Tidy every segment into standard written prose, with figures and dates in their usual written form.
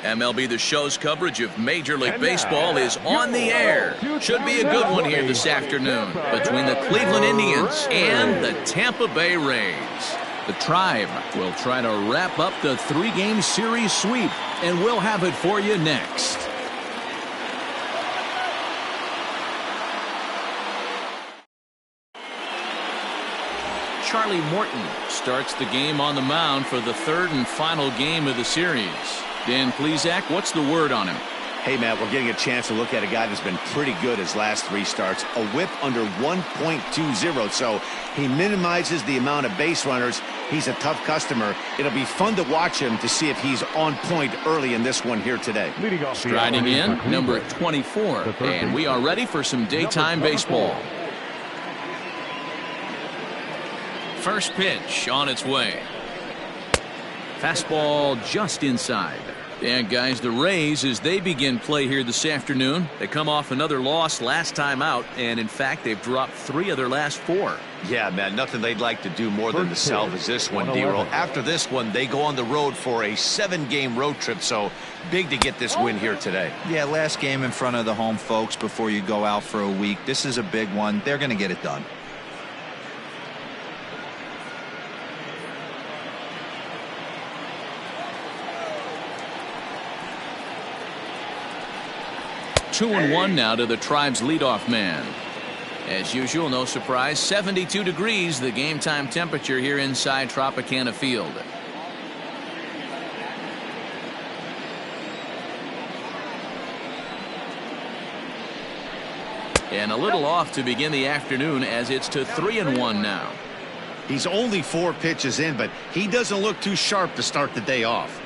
MLB The Show's coverage of Major League Baseball is on the air. Should be a good one here this afternoon between the Cleveland Indians and the Tampa Bay Rays. The Tribe will try to wrap up the three-game series sweep, and we'll have it for you next. Charlie Morton starts the game on the mound for the third and final game of the series. Dan Plesac, what's the word on him? Hey, Matt, we're getting a chance to look at a guy that's been pretty good his last three starts. A whip under 1.20, so he minimizes the amount of base runners. He's a tough customer. It'll be fun to watch him to see if he's on point early in this one here today. Striding in, number 24, and we are ready for some daytime baseball. First pitch on its way. Fastball just inside. And guys, the Rays, as they begin play here this afternoon, they come off another loss last time out, and in fact they've dropped 3 of their last 4. Yeah, man, nothing they'd like to do more than to salvage this one, D-Roll. After this one, they go on the road for a 7-game road trip, so big to get this win here today. Yeah, last game in front of the home folks before you go out for a week. This is a big one. They're going to get it done. Two and one now to the Tribe's leadoff man. As usual, no surprise, 72 degrees, the game time temperature here inside Tropicana Field. And a little off to begin the afternoon as it's to 3-1 now. He's only 4 pitches in, but he doesn't look too sharp to start the day off.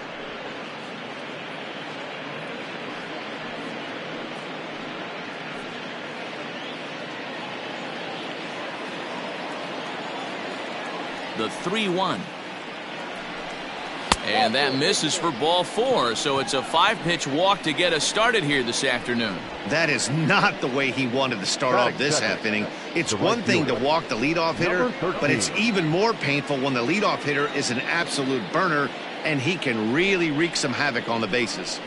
The 3-1. And that misses for ball 4, so it's a 5-pitch walk to get us started here this afternoon. That is not the way he wanted to start off this half inning. It's one thing to walk the leadoff hitter, but it's even more painful when the leadoff hitter is an absolute burner and he can really wreak some havoc on the bases.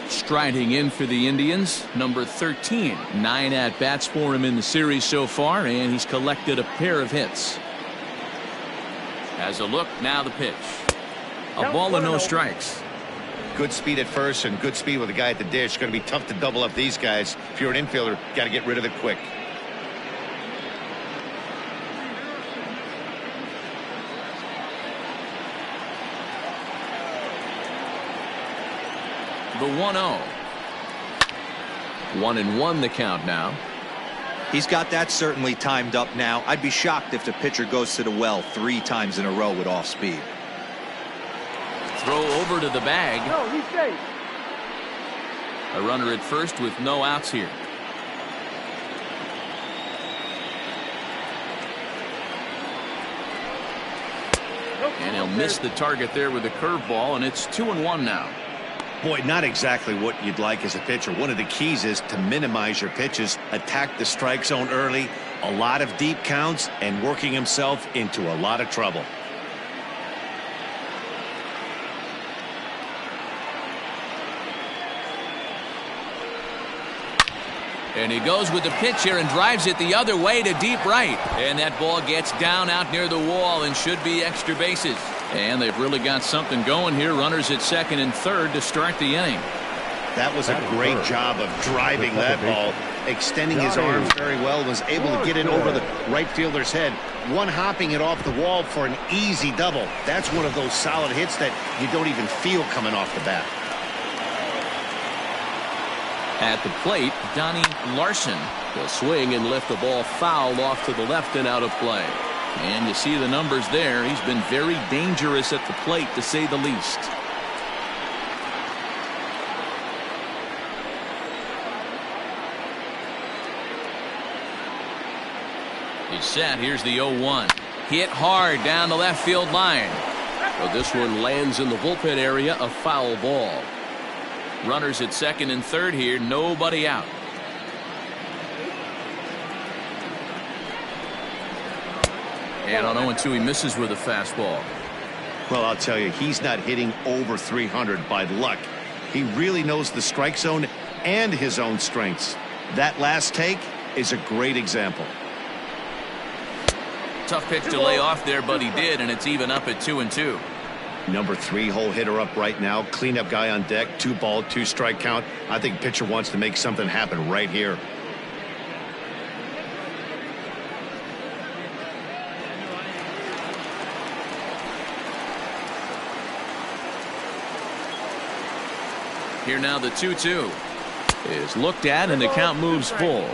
Striding in for the Indians, number 13. 9 at-bats for him in the series so far, and he's collected a pair of hits. As a look, now the pitch. A ball and no strikes. Good speed at first and good speed with the guy at the dish. Going to be tough to double up these guys. If you're an infielder, got to get rid of it quick. The 1-0. 1-1 the count now. He's got that certainly timed up now. I'd be shocked if the pitcher goes to the well 3 times in a row with off speed. Throw over to the bag. No, he's safe. A runner at first with no outs here. And he'll miss the target there with a curveball, and it's 2-1 now. Boy, not exactly what you'd like as a pitcher. One of the keys is to minimize your pitches, attack the strike zone early, a lot of deep counts, and working himself into a lot of trouble. And he goes with the pitch here and drives it the other way to deep right. And that ball gets down out near the wall and should be extra bases. And they've really got something going here. Runners at second and third to start the inning. That was a great job of driving that ball, extending his arms very well, was able to get it over the right fielder's head, one-hopping it off the wall for an easy double. That's one of those solid hits that you don't even feel coming off the bat. At the plate, Donnie Larson will swing and lift the ball foul off to the left and out of play. And you see the numbers there. He's been very dangerous at the plate, to say the least. He's set. Here's the 0-1. Hit hard down the left field line. But this one lands in the bullpen area, a foul ball. Runners at second and third here, nobody out. And on 0-2, he misses with a fastball. Well, I'll tell you, he's not hitting over 300 by luck. He really knows the strike zone and his own strengths. That last take is a great example. Tough pitch to lay off there, but he did, and it's even up at 2-2. Number 3 hole hitter up right now. Cleanup guy on deck. 2-ball, 2-strike count. I think pitcher wants to make something happen right here. Here now the 2-2 is looked at, and the count moves full.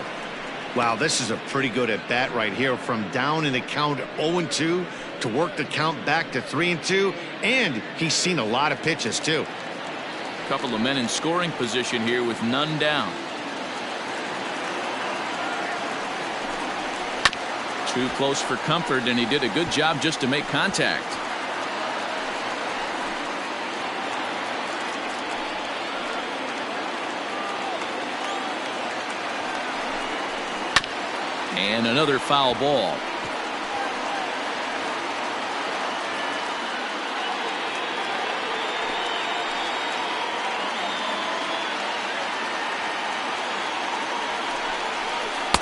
Wow, this is a pretty good at bat right here. From down in the count 0-2 to work the count back to 3-2, and he's seen a lot of pitches too. A couple of men in scoring position here with none down. Too close for comfort, and he did a good job just to make contact. And another foul ball.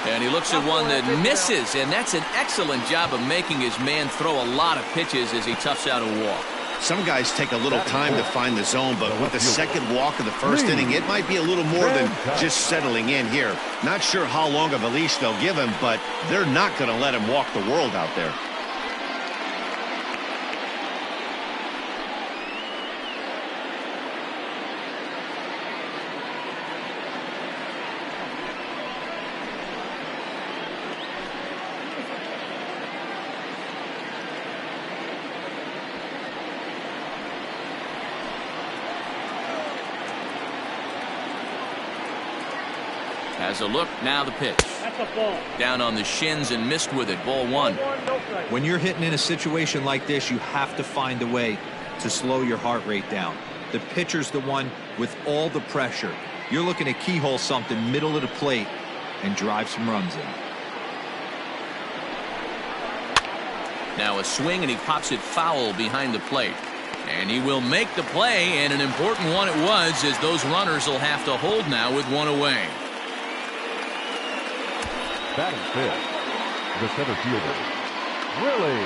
And he looks at one that misses, and that's an excellent job of making his man throw a lot of pitches as he toughs out a walk. Some guys take a little time to find the zone, but with the second walk of the first inning, it might be a little more than just settling in here. Not sure how long of a leash they'll give him, but they're not going to let him walk the world out there. Has a look, now the pitch. That's a ball. Down on the shins and missed with it, ball one. When you're hitting in a situation like this, you have to find a way to slow your heart rate down. The pitcher's the one with all the pressure. You're looking to keyhole something middle of the plate and drive some runs in. Now a swing, and he pops it foul behind the plate. And he will make the play, and an important one it was, as those runners will have to hold now with one away. Batting fifth, the center fielder, Willie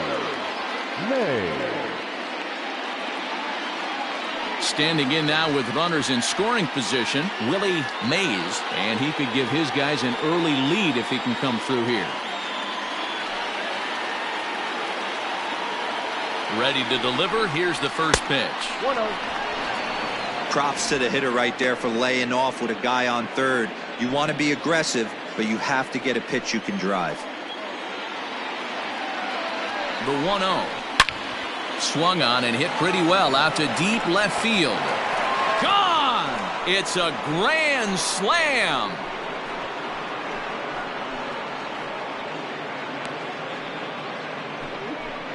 Mays. Standing in now with runners in scoring position, Willie Mays, and he could give his guys an early lead if he can come through here. Ready to deliver. Here's the first pitch. 1-0. Props to the hitter right there for laying off with a guy on third. You want to be aggressive, but you have to get a pitch you can drive. The 1-0. Swung on and hit pretty well out to deep left field. Gone! It's a grand slam.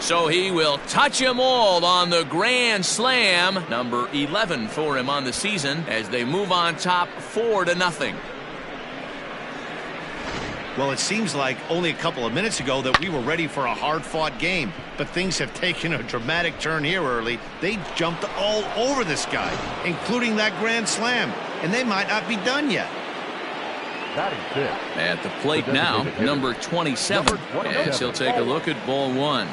So he will touch them all on the grand slam. Number 11 for him on the season as they move on top 4-0. Well, it seems like only a couple of minutes ago that we were ready for a hard-fought game, but things have taken a dramatic turn here early. They jumped all over this guy, including that grand slam, and they might not be done yet. At the plate now, number 27, as he'll take a look at ball one.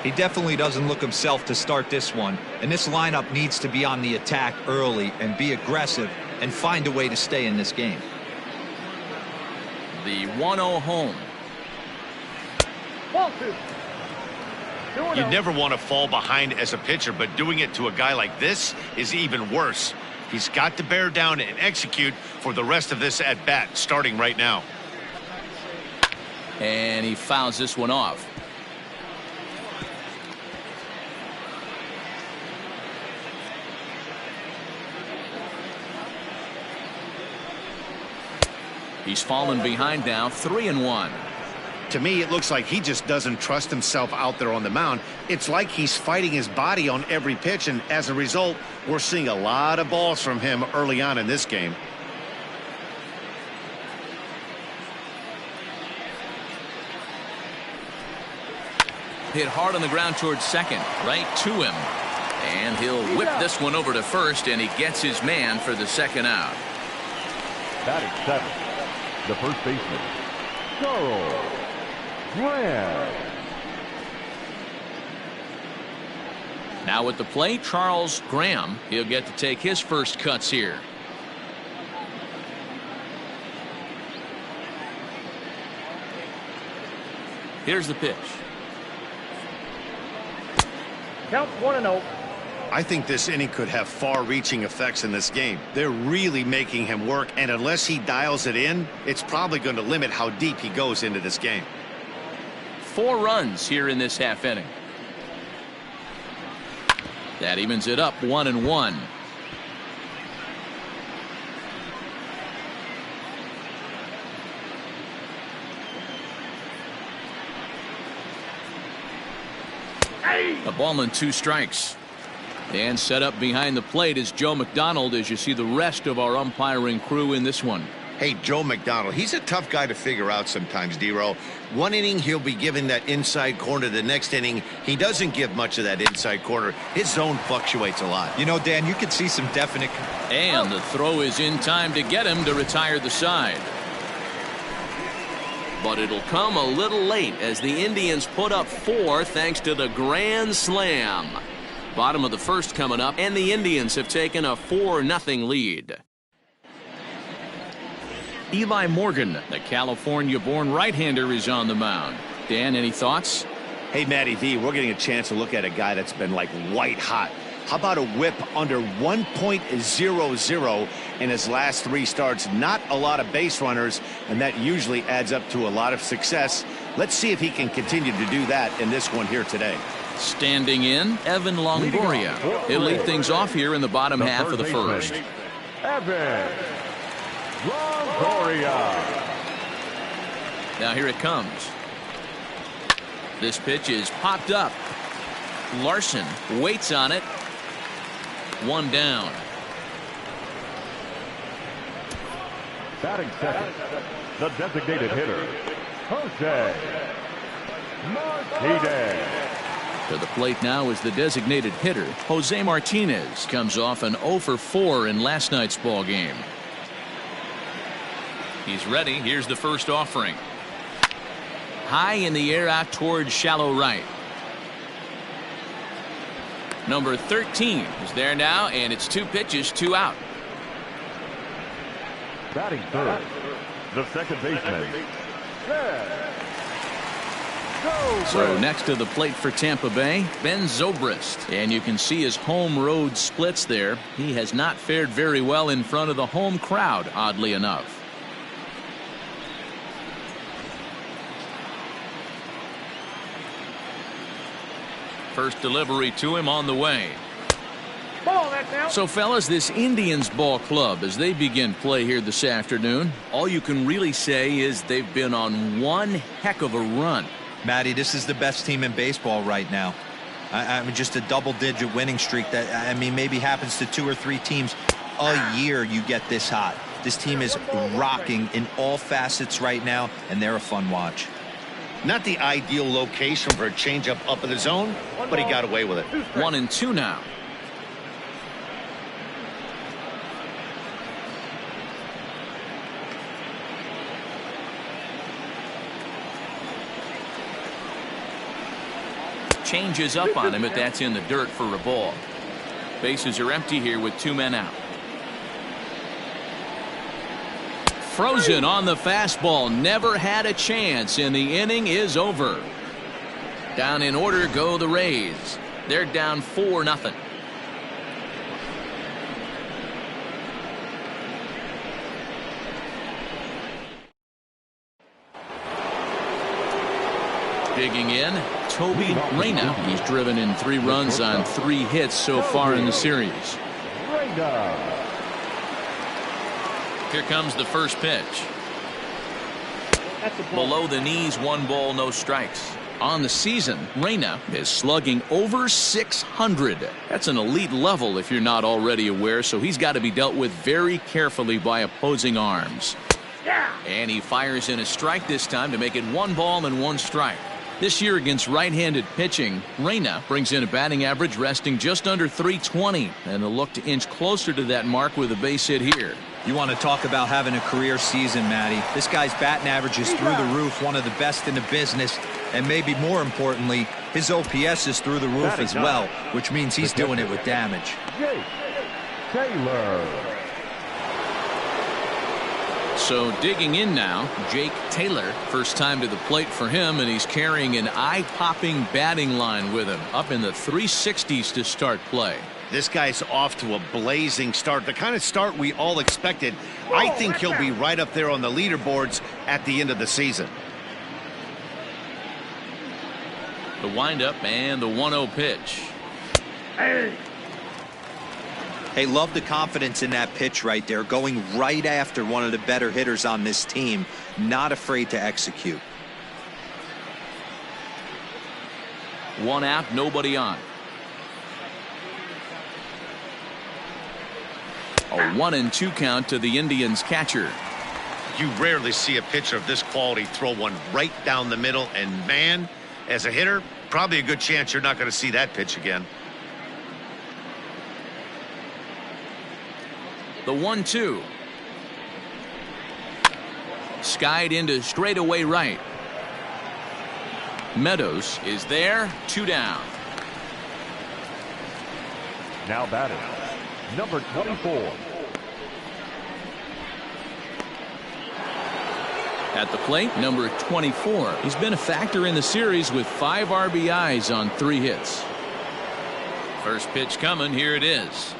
He definitely doesn't look himself to start this one, and this lineup needs to be on the attack early and be aggressive and find a way to stay in this game. The 1-0 home. Ball two. You never want to fall behind as a pitcher, but doing it to a guy like this is even worse. He's got to bear down and execute for the rest of this at bat, starting right now. And he fouls this one off. He's fallen behind now, 3-1. To me, it looks like he just doesn't trust himself out there on the mound. It's like he's fighting his body on every pitch, and as a result, we're seeing a lot of balls from him early on in this game. Hit hard on the ground towards second. Right to him. And he'll whip this one over to first, and he gets his man for the second out. Batting seventh, the first baseman, Charles Graham. Now at the plate, Charles Graham. He'll get to take his first cuts here. Here's the pitch. Count 1-0. I think this inning could have far-reaching effects in this game. They're really making him work, and unless he dials it in, it's probably going to limit how deep he goes into this game. 4 runs here in this half inning. That evens it up 1-1. A ball and 2 strikes. And set up behind the plate is Joe McDonald as you see the rest of our umpiring crew in this one. Hey, Joe McDonald, he's a tough guy to figure out sometimes, D-Row. One inning, he'll be giving that inside corner. The next inning, he doesn't give much of that inside corner. His zone fluctuates a lot. You know, Dan, you can see some definite. And the throw is in time to get him to retire the side. But it'll come a little late as the Indians put up 4 thanks to the grand slam. Bottom of the first coming up, and the Indians have taken a 4-0 lead. Eli Morgan, the California-born right-hander, is on the mound. Dan, any thoughts? Hey, Matty V, we're getting a chance to look at a guy that's been like white hot. How about a whip under 1.00 in his last 3 starts? Not a lot of base runners, and that usually adds up to a lot of success. Let's see if he can continue to do that in this one here today. Standing in, Evan Longoria. He'll lead things off here in the bottom half of the first. Evan Longoria. Now here it comes. This pitch is popped up. Larson waits on it. 1 down. Batting second, the designated hitter, Jose Martinez. To the plate now is the designated hitter, Jose Martinez. Comes off an 0 for 4 in last night's ball game. He's ready. Here's the first offering. High in the air out towards shallow right. Number 13 is there now, and it's 2 pitches, 2 out. Batting third, the second baseman, So next to the plate for Tampa Bay, Ben Zobrist. And you can see his home road splits there. He has not fared very well in front of the home crowd, oddly enough. First delivery to him on the way. So fellas, this Indians ball club, as they begin play here this afternoon, all you can really say is they've been on one heck of a run. Matty, this is the best team in baseball right now. I mean, just a double-digit winning streak that, I mean, maybe happens to 2 or 3 teams a year. You get this hot. This team is rocking in all facets right now, and they're a fun watch. Not the ideal location for a changeup up in the zone, but he got away with it. 1-2 now. Changes up on him, but that's in the dirt for a ball. Bases are empty here with 2 men out. Frozen on the fastball. Never had a chance, and the inning is over. Down in order go the Rays. They're down 4-0. Digging in, Toby Reyna. He's driven in 3 runs on 3 hits so far in the series. Here comes the first pitch. Below the knees, 1 ball, no strikes. On the season, Reyna is slugging over 600. That's an elite level if you're not already aware, so he's got to be dealt with very carefully by opposing arms. And he fires in a strike this time to make it 1 ball and 1 strike. This year against right-handed pitching, Reyna brings in a batting average resting just under 320, and they'll look to inch closer to that mark with a base hit here. You want to talk about having a career season, Matty. This guy's batting average is through the roof, one of the best in the business, and maybe more importantly, his OPS is through the roof as well, which means he's doing it with damage. Jake Taylor. So digging in now, Jake Taylor. First time to the plate for him, and he's carrying an eye-popping batting line with him, up in the 360s to start play. This guy's off to a blazing start, the kind of start we all expected. I think he'll be right up there on the leaderboards at the end of the season. The windup and the 1-0 pitch. Hey, love the confidence in that pitch right there, going right after one of the better hitters on this team, not afraid to execute. 1 out, nobody on. A 1-2 count to the Indians catcher. You rarely see a pitcher of this quality throw one right down the middle, and man, as a hitter, probably a good chance you're not going to see that pitch again. The 1-2. Skied into straightaway right. Meadows is there, 2 down. Now batting, number 24. At the plate, number 24. He's been a factor in the series with 5 RBIs on 3 hits. First pitch coming, here it is.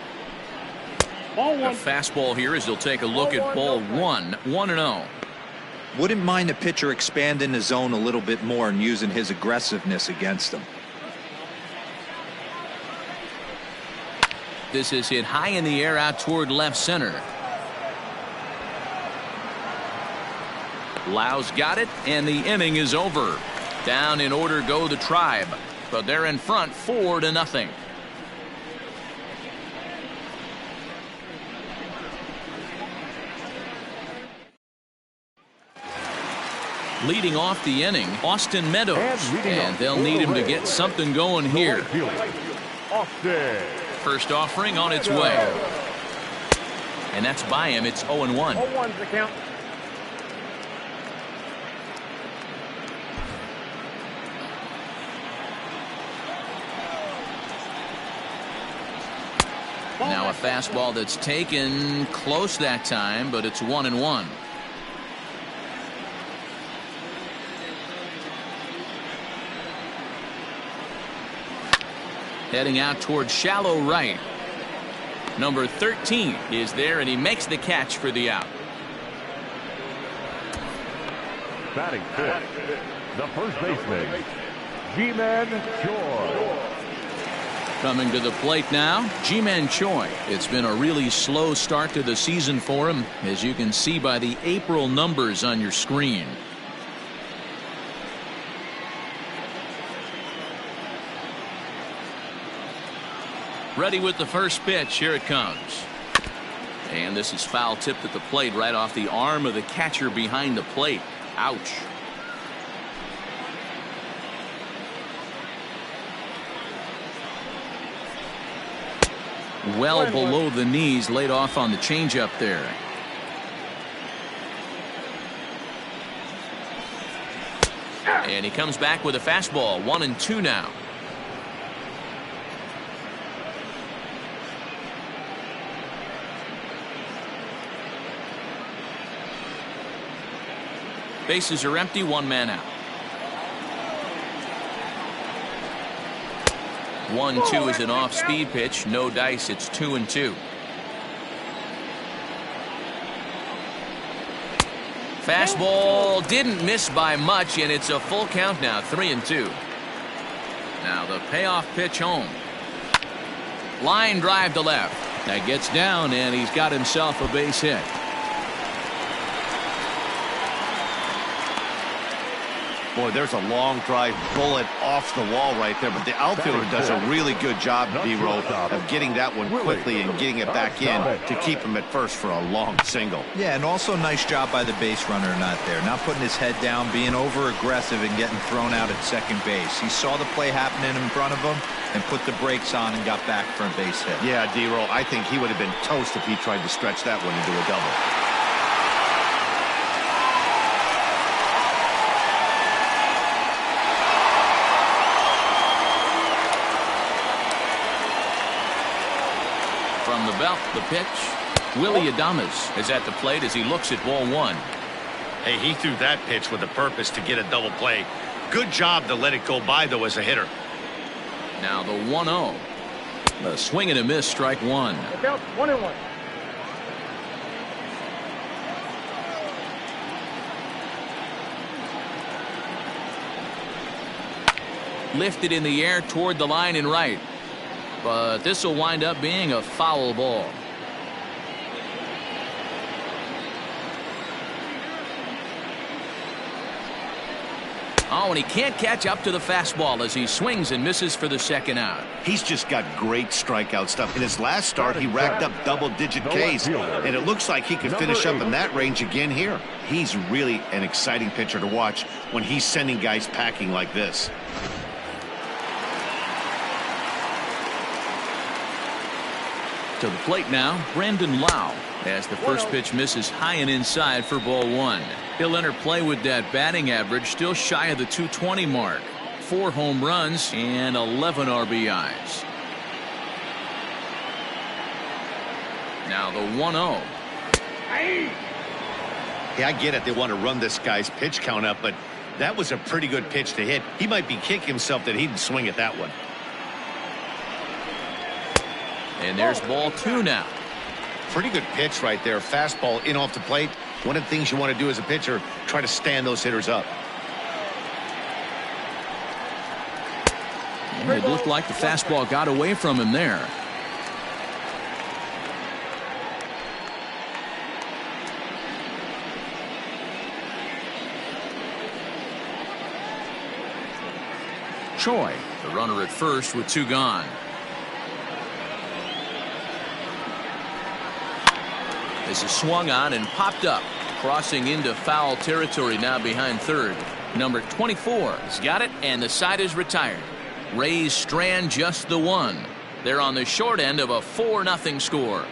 A fastball here as he'll take a look at ball 1, 1-0. Wouldn't mind the pitcher expanding the zone a little bit more and using his aggressiveness against him. This is hit high in the air out toward left center. Lau's got it, and the inning is over. Down in order go the Tribe, but they're in front 4-0. Leading off the inning, Austin Meadows, and they'll need him to get something going here. First offering on its way, and that's by him. It's 0-1. 0-1's the count. Now a fastball that's taken close that time, but it's 1-1. Heading out towards shallow right. Number 13 is there, and he makes the catch for the out. Batting fifth, the first baseman, G-Man Choi. Coming to the plate now, Ji-Man Choi. It's been a really slow start to the season for him, as you can see by the April numbers on your screen. Ready with the first pitch. Here it comes. And this is foul tipped at the plate right off the arm of the catcher behind the plate. Ouch. Well below the knees, laid off on the changeup there. And he comes back with a fastball. 1-2 now. Bases are empty, 1 man out. 1-2 is an off-speed pitch. No dice. It's 2-2. Fastball didn't miss by much, and it's a full count now. 3-2. Now the payoff pitch home. Line drive to left. That gets down, and he's got himself a base hit. Boy, there's a long drive bullet off the wall right there, but the outfielder does a really good job, D-Roll, of getting that one quickly and getting it back in to keep him at first for a long single. Yeah, and also nice job by the base runner not there. Not putting his head down, being over-aggressive and getting thrown out at second base. He saw the play happening in front of him and put the brakes on and got back for a base hit. Yeah, D-Roll, I think he would have been toast if he tried to stretch that one into a double. From the belt, the pitch. Willie Adames is at the plate as he looks at ball one. Hey, he threw that pitch with a purpose to get a double play. Good job to let it go by, though, as a hitter. Now the 1-0. A swing and a miss, strike one. Look out, 1-1. Lifted in the air toward the line and right. But this will wind up being a foul ball. Oh, and he can't catch up to the fastball as he swings and misses for the second out. He's just got great strikeout stuff. In his last start, he racked up double-digit Ks, and it looks like he could finish up in that range again here. He's really an exciting pitcher to watch when he's sending guys packing like this. To the plate now, Brandon Lau, as the first pitch misses high and inside for ball one. He'll enter play with that batting average still shy of the 220 mark. 4 home runs and 11 RBIs. Now the 1-0. Yeah, I get it. They want to run this guy's pitch count up, but that was a pretty good pitch to hit. He might be kicking himself that he didn't swing at that one. And there's ball two now. Pretty good pitch right there. Fastball in off the plate. One of the things you want to do as a pitcher, try to stand those hitters up. And it looked like the fastball got away from him there. Choi, the runner at first with 2 gone. This is swung on and popped up, crossing into foul territory now behind third. Number 24 has got it, and the side is retired. Rays strand just the one. They're on the short end of a 4-0 score.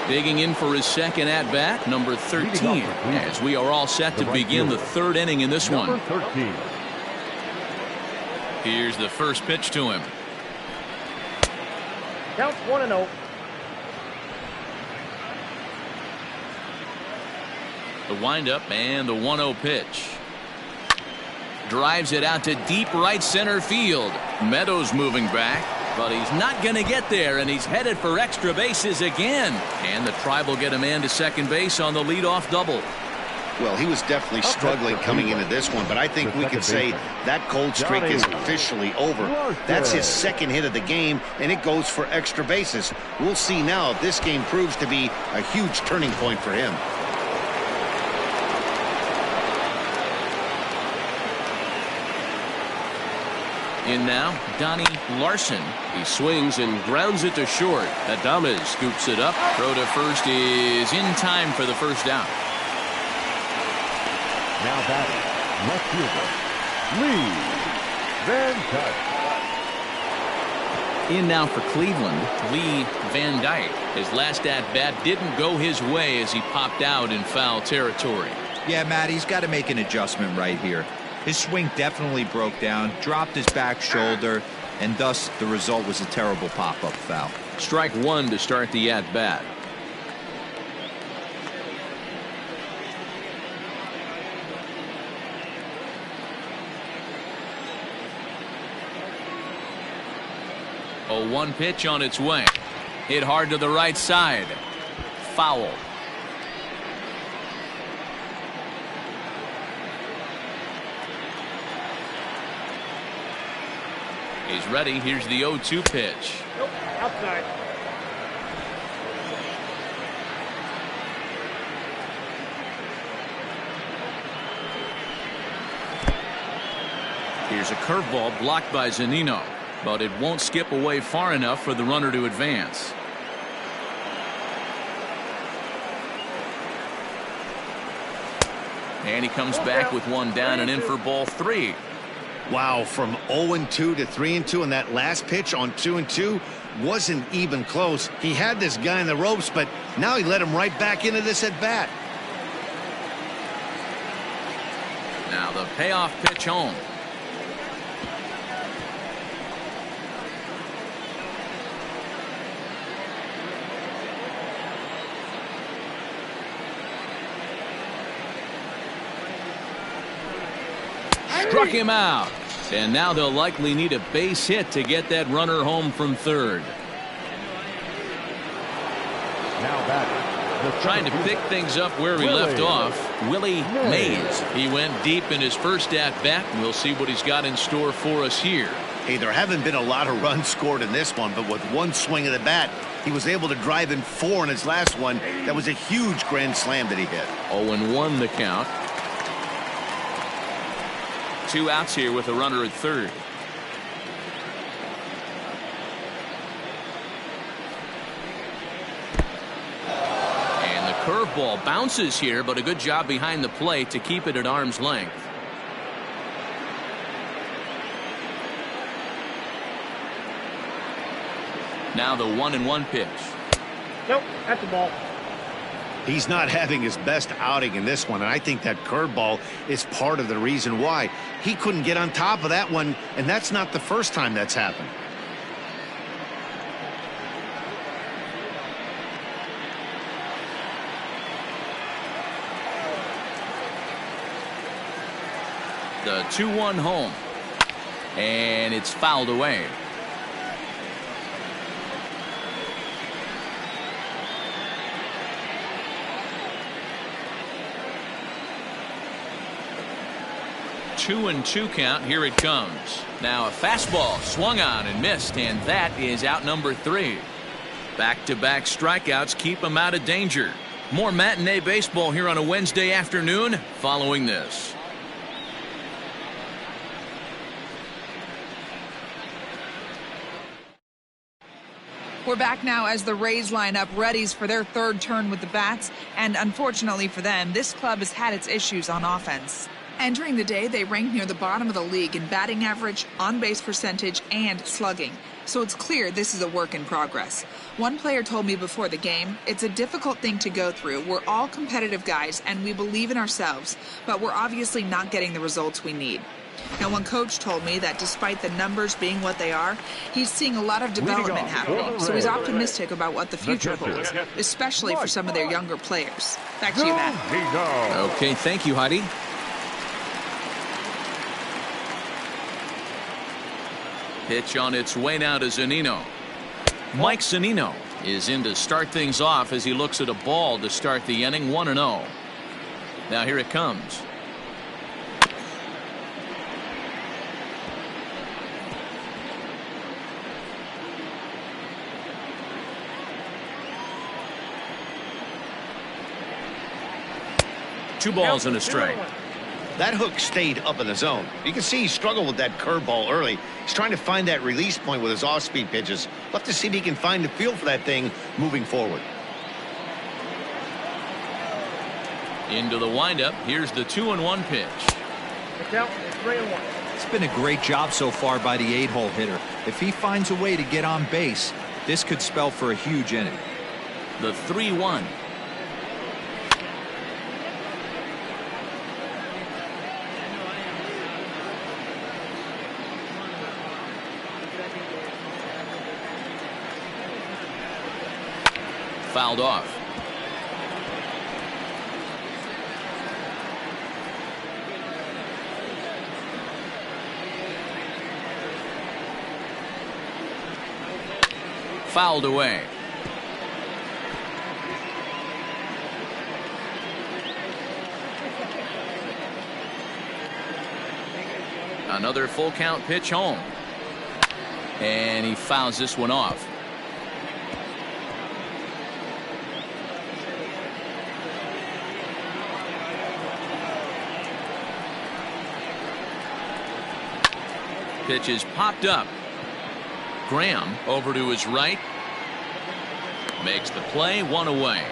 Digging in for his second at-bat, number 13, as we are all set to begin the third inning in this one. 13. Here's the first pitch to him. Counts 1-0. The windup and the 1-0 pitch. Drives it out to deep right center field. Meadows moving back, but he's not going to get there, and he's headed for extra bases again. And the Tribe will get a man to second base on the leadoff double. Well, he was definitely struggling coming into this one, but I think we could say that cold streak is officially over. That's his second hit of the game, and it goes for extra bases. We'll see now if this game proves to be a huge turning point for him. In now, Donnie Larson. He swings and grounds it to short. Adames scoops it up. Throw to first is in time for the first out. Now batting, left fielder, Lee Van Dyke. In now for Cleveland, Lee Van Dyke. His last at-bat didn't go his way as he popped out in foul territory. Yeah, Matt, he's got to make an adjustment right here. His swing definitely broke down, dropped his back shoulder, and thus the result was a terrible pop-up foul. Strike one to start the at-bat. A 1 pitch on its way. Hit hard to the right side. Foul. He's ready. Here's the 0-2 pitch. Nope, outside. Here's a curveball blocked by Zunino, but it won't skip away far enough for the runner to advance. And he comes back with one down and in for ball 3. Wow, from 0-2 to 3-2, and that last pitch on 2-2 wasn't even close. He had this guy in the ropes, but now he let him right back into this at bat. Now the payoff pitch home. Struck him out. And now they'll likely need a base hit to get that runner home from third. Now back. Trying to pick things up where he left off, Willie Mays. He went deep in his first at-bat. We'll see what he's got in store for us here. Hey, there haven't been a lot of runs scored in this one, but with one swing of the bat, he was able to drive in 4 in his last one. That was a huge grand slam that he hit. 0-1 the count. 2 outs here with a runner at third. And the curveball bounces here, but a good job behind the plate to keep it at arm's length. Now the 1-1 pitch. Nope, that's the ball. He's not having his best outing in this one, and I think that curveball is part of the reason why. He couldn't get on top of that one, and that's not the first time that's happened. The 2-1 home. And it's fouled away. Two and 2 count. Here it comes. Now a fastball swung on and missed, and that is out number 3. Back-to-back strikeouts keep him out of danger. More matinee baseball here on a Wednesday afternoon following this. We're back now as the Rays line up readies for their third turn with the bats, and unfortunately for them, this club has had its issues on offense. Entering the day, they ranked near the bottom of the league in batting average, on-base percentage, and slugging. So it's clear this is a work in progress. One player told me before the game, it's a difficult thing to go through. We're all competitive guys, and we believe in ourselves, but we're obviously not getting the results we need. Now, one coach told me that despite the numbers being what they are, he's seeing a lot of development happening. So he's optimistic about what the future holds, especially for some of their younger players. Back to you, Matt. Okay, thank you, Heidi. Pitch on its way now to Zunino. Mike Zunino is in to start things off as he looks at a ball to start the inning. 1-0. Now here it comes. Two balls and a strike. That hook stayed up in the zone. You can see he struggled with that curveball early. He's trying to find that release point with his off-speed pitches. We'll have to see if he can find the feel for that thing moving forward. Into the windup. Here's the 2-1 pitch. The count is 3-1. It's been a great job so far by the 8-hole hitter. If he finds a way to get on base, this could spell for a huge inning. The 3-1. Fouled off. Fouled away. Another full count pitch home. And he fouls this one off. Pitch is popped up. Graham over to his right. Makes the play, 1 away.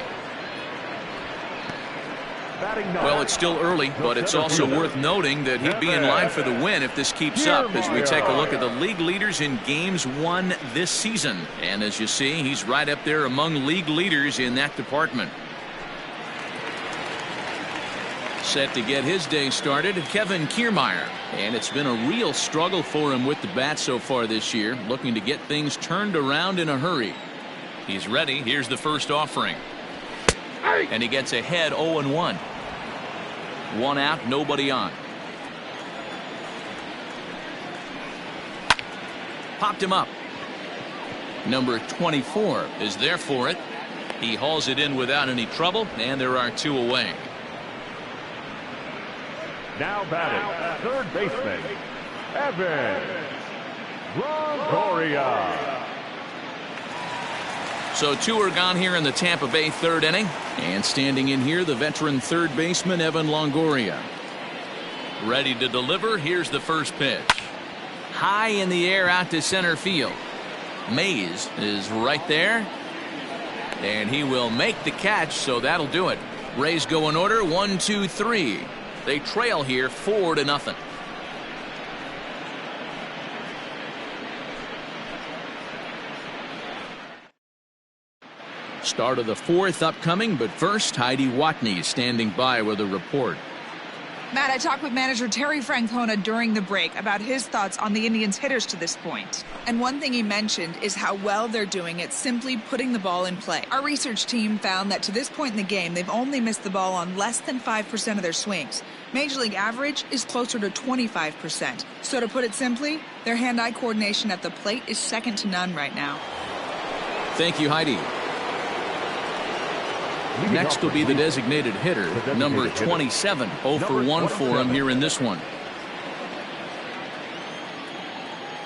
Well, it's still early, but it's also worth noting that he'd be in line for the win if this keeps up as we take a look at the league leaders in games won this season. And as you see, he's right up there among league leaders in that department. Set to get his day started, Kevin Kiermaier. And it's been a real struggle for him with the bat so far this year, looking to get things turned around in a hurry. He's ready. Here's the first offering. And he gets ahead 0-1. 1 out, nobody on. Popped him up. Number 24 is there for it. He hauls it in without any trouble, and there are 2 away. Now batting, third baseman, Evan Longoria. So 2 are gone here in the Tampa Bay third inning. And standing in here, the veteran third baseman, Evan Longoria. Ready to deliver. Here's the first pitch. High in the air out to center field. Mays is right there. And he will make the catch, so that'll do it. Rays go in order, 1, 2, 3. They trail here 4-0. Start of the 4th upcoming, but first, Heidi Watney standing by with a report. Matt, I talked with manager Terry Francona during the break about his thoughts on the Indians' hitters to this point. And one thing he mentioned is how well they're doing at simply putting the ball in play. Our research team found that to this point in the game, they've only missed the ball on less than 5% of their swings. Major League average is closer to 25%. So to put it simply, their hand-eye coordination at the plate is second to none right now. Thank you, Heidi. Next will be the designated hitter, number 27. 0 for 1 for him here in this one.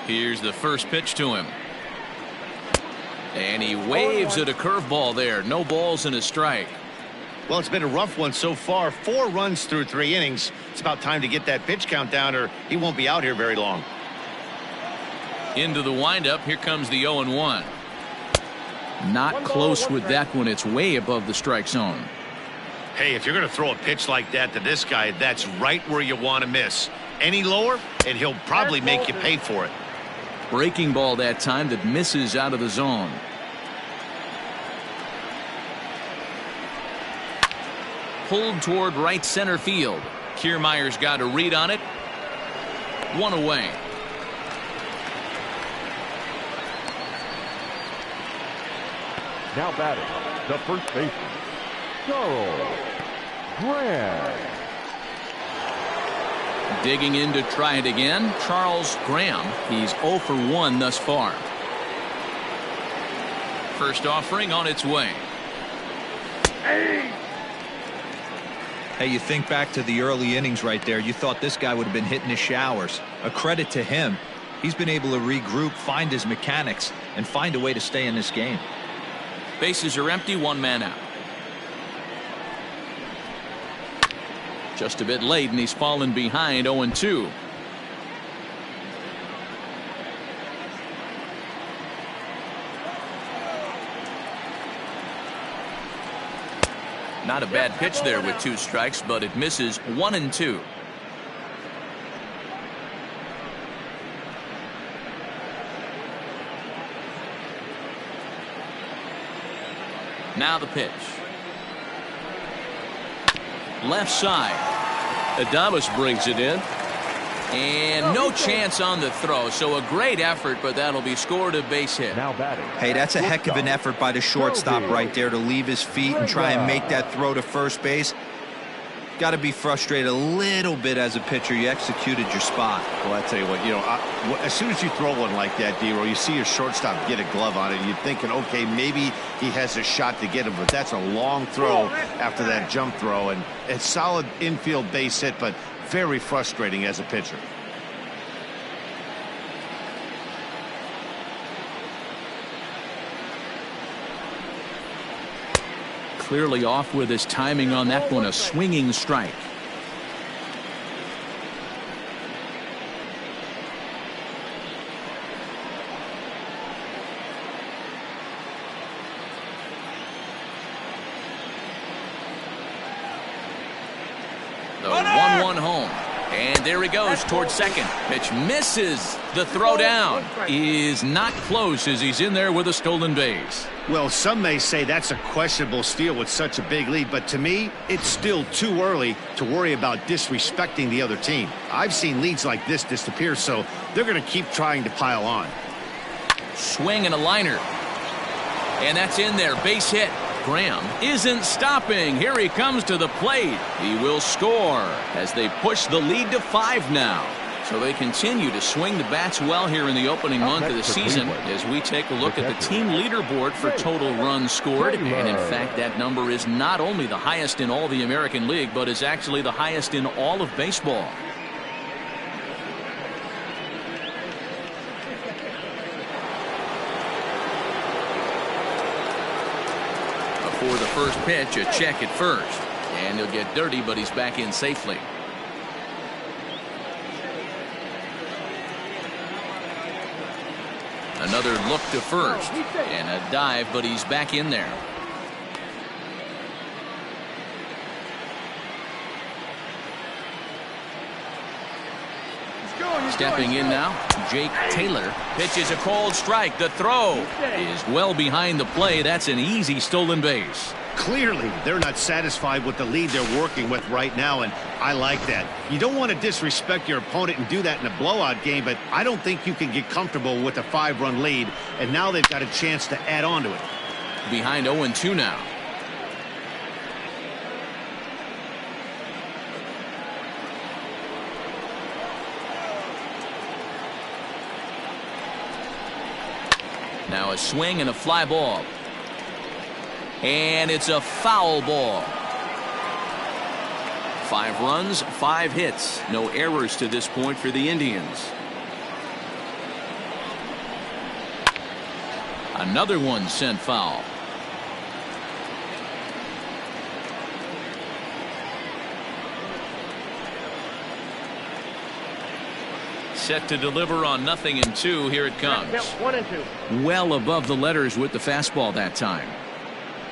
Here's the first pitch to him. And he waves at a curveball there. No balls and a strike. Well, it's been a rough one so far. 4 runs through 3 innings. It's about time to get that pitch count down, or he won't be out here very long. Into the windup. Here comes the 0-1. Not close with that one. It's way above the strike zone. Hey, if you're going to throw a pitch like that to this guy, that's right where you want to miss. Any lower, and he'll probably make you pay for it. Breaking ball that time that misses out of the zone. Pulled toward right center field. Kiermaier's got a read on it. 1 away. Now batting, the first baseman, Charles Graham. Digging in to try it again, Charles Graham. He's 0 for 1 thus far. First offering on its way. Hey, you think back to the early innings right there. You thought this guy would have been hitting his showers. A credit to him. He's been able to regroup, find his mechanics, and find a way to stay in this game. Bases are empty, 1 man out. Just a bit late, and he's fallen behind 0-2. Not a bad pitch there with 2 strikes, but it misses 1-2. Now the pitch. Left side. Adames brings it in. And no chance on the throw. So a great effort, but that'll be scored a base hit. Now batting. Hey, that's a heck of an effort by the shortstop right there to leave his feet and try and make that throw to first base. Got to be frustrated a little bit as a pitcher. You executed your spot. Well, I tell you what, as soon as you throw one like that, D-Roll, you see your shortstop get a glove on it. You're thinking, okay, maybe he has a shot to get him, but that's a long throw after that jump throw. And it's solid infield base hit, but very frustrating as a pitcher. Clearly off with his timing on that one. A swinging strike. there he goes towards second. Pitch misses. The throw down is not close as he's in there with a stolen base. Well, some may say that's a questionable steal with such a big lead, but to me, it's still too early to worry about disrespecting the other team. I've seen leads like this disappear, so they're going to keep trying to pile on. Swing and a liner. And that's in there. Base hit. Graham isn't stopping. Here he comes to the plate. He will score as they push the lead to 5 now. So they continue to swing the bats well here in the opening month of the season as we take a look at the team leaderboard for total runs scored. And in fact, that number is not only the highest in all the American League, but is actually the highest in all of baseball. Before the first pitch, a check at first. And he'll get dirty, but he's back in safely. Another look to first and a dive, but he's back in there. Stepping in now, Jake Taylor pitches a cold strike. The throw is well behind the play. That's an easy stolen base. Clearly, they're not satisfied with the lead they're working with right now, and I like that. You don't want to disrespect your opponent and do that in a blowout game, but I don't think you can get comfortable with a 5-run lead, and now they've got a chance to add on to it. Behind 0-2 now. Now a swing and a fly ball. And it's a foul ball. 5 runs, 5 hits. No errors to this point for the Indians. Another one sent foul. Set to deliver on 0-2. Here it comes. 1-2. Well above the letters with the fastball that time.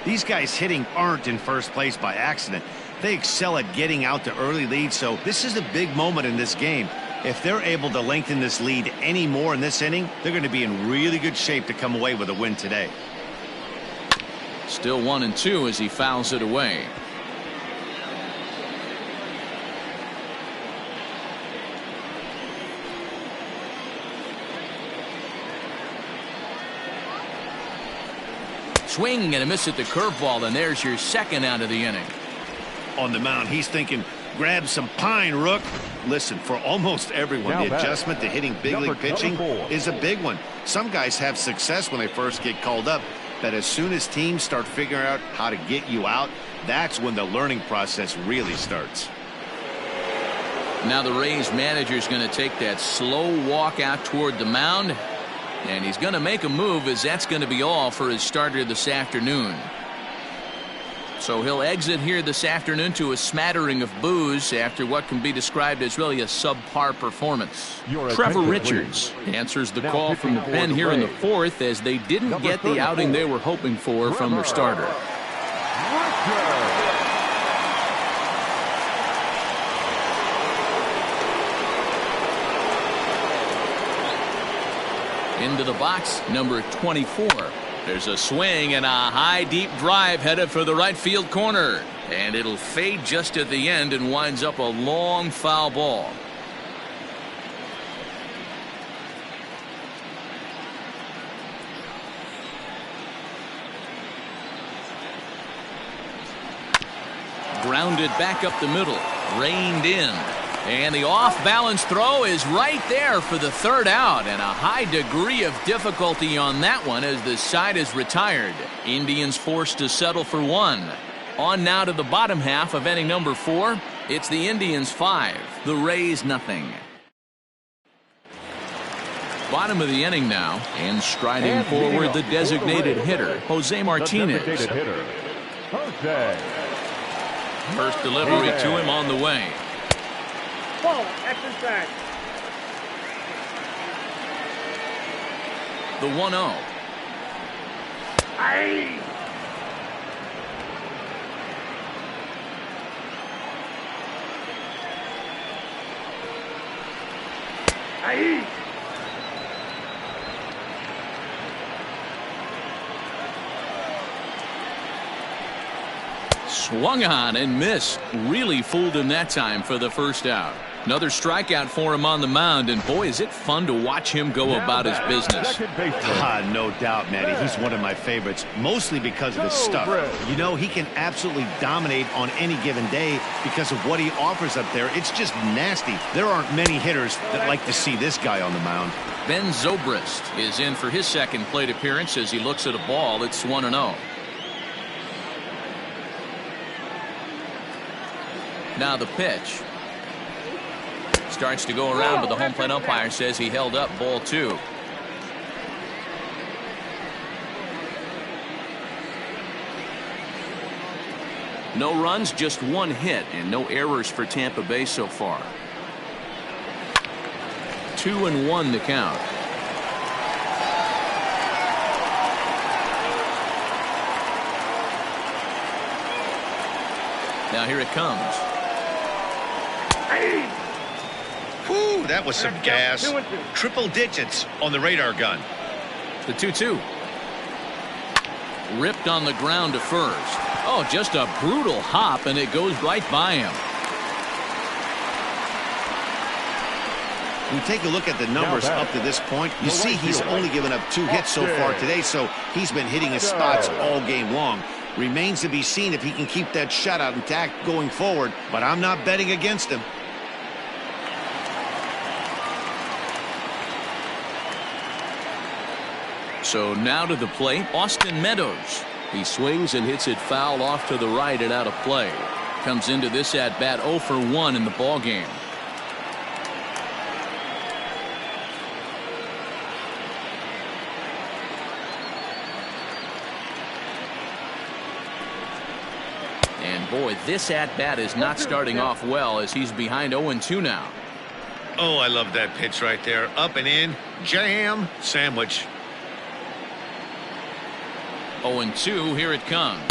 These guys hitting aren't in first place by accident. They excel at getting out to early leads, so this is a big moment in this game. If they're able to lengthen this lead any more in this inning, they're going to be in really good shape to come away with a win today. Still 1-2 as he fouls it away. Swing and a miss at the curveball, and there's your second out of the inning. On the mound, he's thinking, grab some pine, Rook. Listen, for almost everyone, the adjustment to hitting big league pitching is a big one. Some guys have success when they first get called up, but as soon as teams start figuring out how to get you out, that's when the learning process really starts. Now the Rays manager is going to take that slow walk out toward the mound. And he's going to make a move, as that's going to be all for his starter this afternoon. So he'll exit here this afternoon to a smattering of boos after what can be described as really a subpar performance. Trevor Richards answers the call from the pen here in the 4th, as they didn't get the outing they were hoping for from their starter. Into the box, number 24. There's a swing and a high deep drive headed for the right field corner, and it'll fade just at the end and winds up a long foul ball. Grounded back up the middle, reined in. And the off-balance throw is right there for the 3rd out, and a high degree of difficulty on that one as the side is retired. Indians forced to settle for 1. On now to the bottom half of inning number 4. It's the Indians 5, the Rays 0. Bottom of the inning now, and striding forward the designated hitter, Jose Martinez. First delivery to him on the way. Ball, action back. The 1-0. Aye. Swung on and missed. Really fooled him that time for the first out. Another strikeout for him on the mound, and boy, is it fun to watch him go about his business. No doubt, Manny. He's one of my favorites, mostly because of his stuff. You know, he can absolutely dominate on any given day because of what he offers up there. It's just nasty. There aren't many hitters that like to see this guy on the mound. Ben Zobrist is in for his second plate appearance as he looks at a ball. It's 1-0. Now the pitch. Starts to go around, but the home plate umpire says he held up, ball 2. No runs, just 1 hit, and no errors for Tampa Bay so far. 2-1 the count. Now here it comes. Whew, that was some gas. Triple digits on the radar gun. The 2-2. Ripped on the ground to first. Oh, just a brutal hop, and it goes right by him. We take a look at the numbers up to this point. You see he's only given up 2 hits so far today, so he's been hitting his spots all game long. Remains to be seen if he can keep that shutout intact going forward, but I'm not betting against him. So now to the plate, Austin Meadows. He swings and hits it foul off to the right and out of play. Comes into this at bat 0 for 1 in the ball game. And boy, this at bat is not starting off well as he's behind 0-2 now. Oh, I love that pitch right there. Up and in, jam, sandwich. 0-2, here it comes.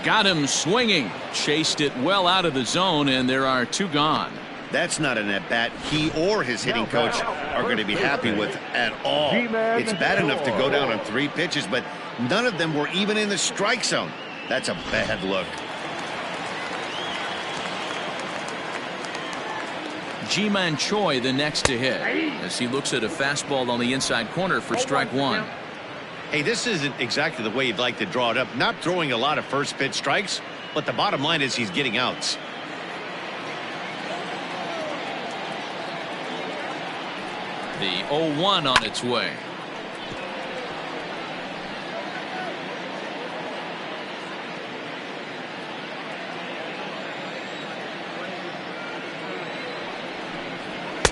Got him swinging. Chased it well out of the zone, and there are 2 gone. That's not an at-bat he or his hitting coach are going to be happy with at all. It's bad enough to go down on 3 pitches, but none of them were even in the strike zone. That's a bad look. Ji-Man Choi the next to hit as he looks at a fastball on the inside corner for strike 1. Hey, this isn't exactly the way you'd like to draw it up. Not throwing a lot of first pitch strikes, but the bottom line is he's getting outs. The 0-1 on its way.